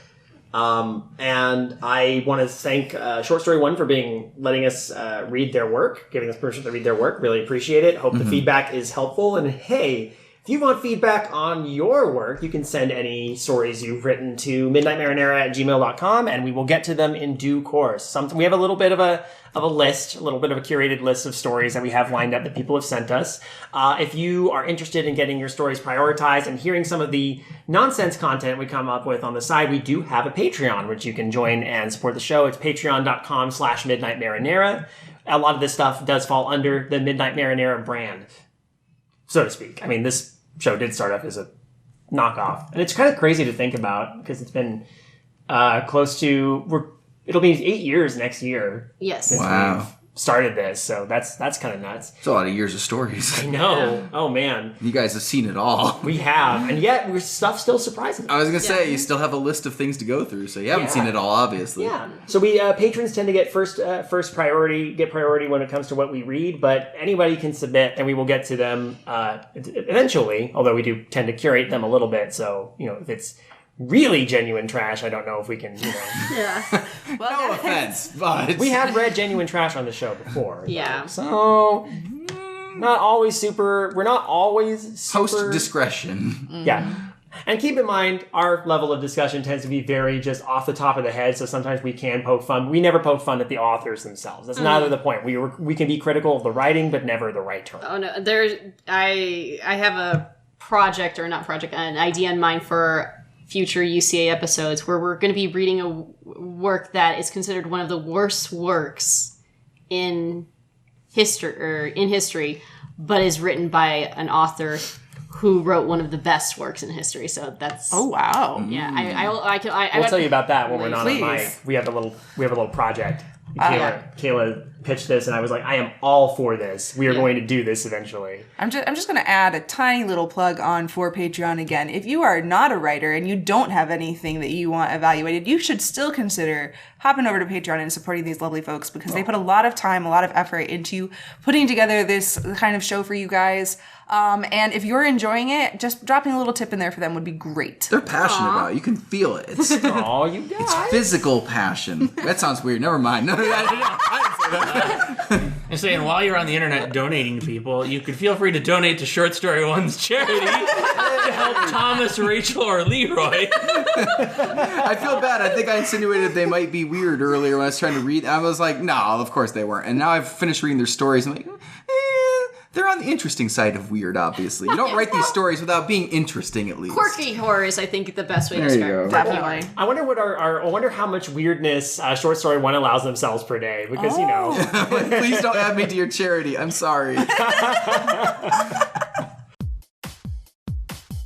D: And I want to thank Short Story One for letting us read their work, giving us permission to read their work. Really appreciate it. Hope the feedback is helpful. And hey, if you want feedback on your work, you can send any stories you've written to midnightmarinara@gmail.com, and we will get to them in due course. We have a little bit of a list, a little bit of a curated list of stories that we have lined up that people have sent us. If you are interested in getting your stories prioritized and hearing some of the nonsense content we come up with on the side, we do have a Patreon, which you can join and support the show. It's patreon.com/midnightmarinara. A lot of this stuff does fall under the Midnight Marinara brand, so to speak. I mean, this show did start off as a knockoff. And it's kind of crazy to think about because it's been close to... It'll be 8 years next year.
A: Yes.
D: Since we've started this, so that's kind of nuts.
C: It's a lot of years of stories.
D: I know. Yeah. Oh, man.
C: You guys have seen it all.
D: We have. And yet, stuff still surprises us.
C: I was going to say, you still have a list of things to go through, so you haven't seen it all, obviously.
D: Yeah. So we patrons tend to get first priority when it comes to what we read, but anybody can submit, and we will get to them eventually, although we do tend to curate them a little bit, so, if it's really genuine trash, I don't know if we can,
A: Yeah.
B: Well,
C: no offense, but...
D: We have read genuine trash on the show before.
A: Yeah.
D: So, we're not always super...
C: Post discretion.
D: Yeah. And keep in mind, our level of discussion tends to be very just off the top of the head, so sometimes we can poke fun. We never poke fun at the authors themselves. That's neither the point. We can be critical of the writing, but never the right term.
A: Oh no, I have a project, or not project, an idea in mind for future UCA episodes where we're going to be reading a work that is considered one of the worst works in history, but is written by an author who wrote one of the best works in history. So that's
B: wow.
A: Yeah,
D: We'll tell you about that when we're not on
B: Please.
D: mic. We have a little project. Kayla pitched this, and I was like, I am all for this. We are going to do this eventually.
B: I'm just going to add a tiny little plug on for Patreon again. If you are not a writer and you don't have anything that you want evaluated, you should still consider hopping over to Patreon and supporting these lovely folks, because they put a lot of time, a lot of effort into putting together this kind of show for you guys. And if you're enjoying it, just dropping a little tip in there for them would be great.
C: They're passionate about it. You can feel it. It's
D: Oh, you guys.
C: It's physical passion. That sounds weird. Never mind. No, I didn't say that.
E: I'm saying, while you're on the internet donating to people, you could feel free to donate to Short Story One's charity to help Thomas, Rachel, or Leroy.
C: I feel bad. I think I insinuated they might be weird earlier when I was trying to read. I was like, no, of course they weren't. And now I've finished reading their stories. I'm like, they're on the interesting side of weird, obviously. You don't write these stories without being interesting, at least.
A: quirky horror is, I think, the best way to
C: There you
A: describe it.
C: go.
B: Definitely.
D: I wonder what I wonder how much weirdness Short Story One allows themselves per day, because
C: Please don't add me to your charity. I'm sorry.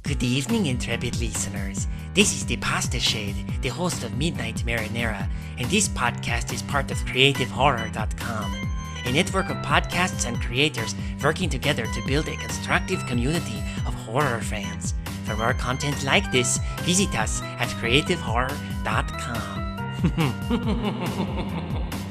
G: Good evening, intrepid listeners. This is the Pasta Shade, the host of Midnight Marinara, and this podcast is part of CreativeHorror.com, a network of podcasts and creators working together to build a constructive community of horror fans. For more content like this, visit us at CreativeHorror.com.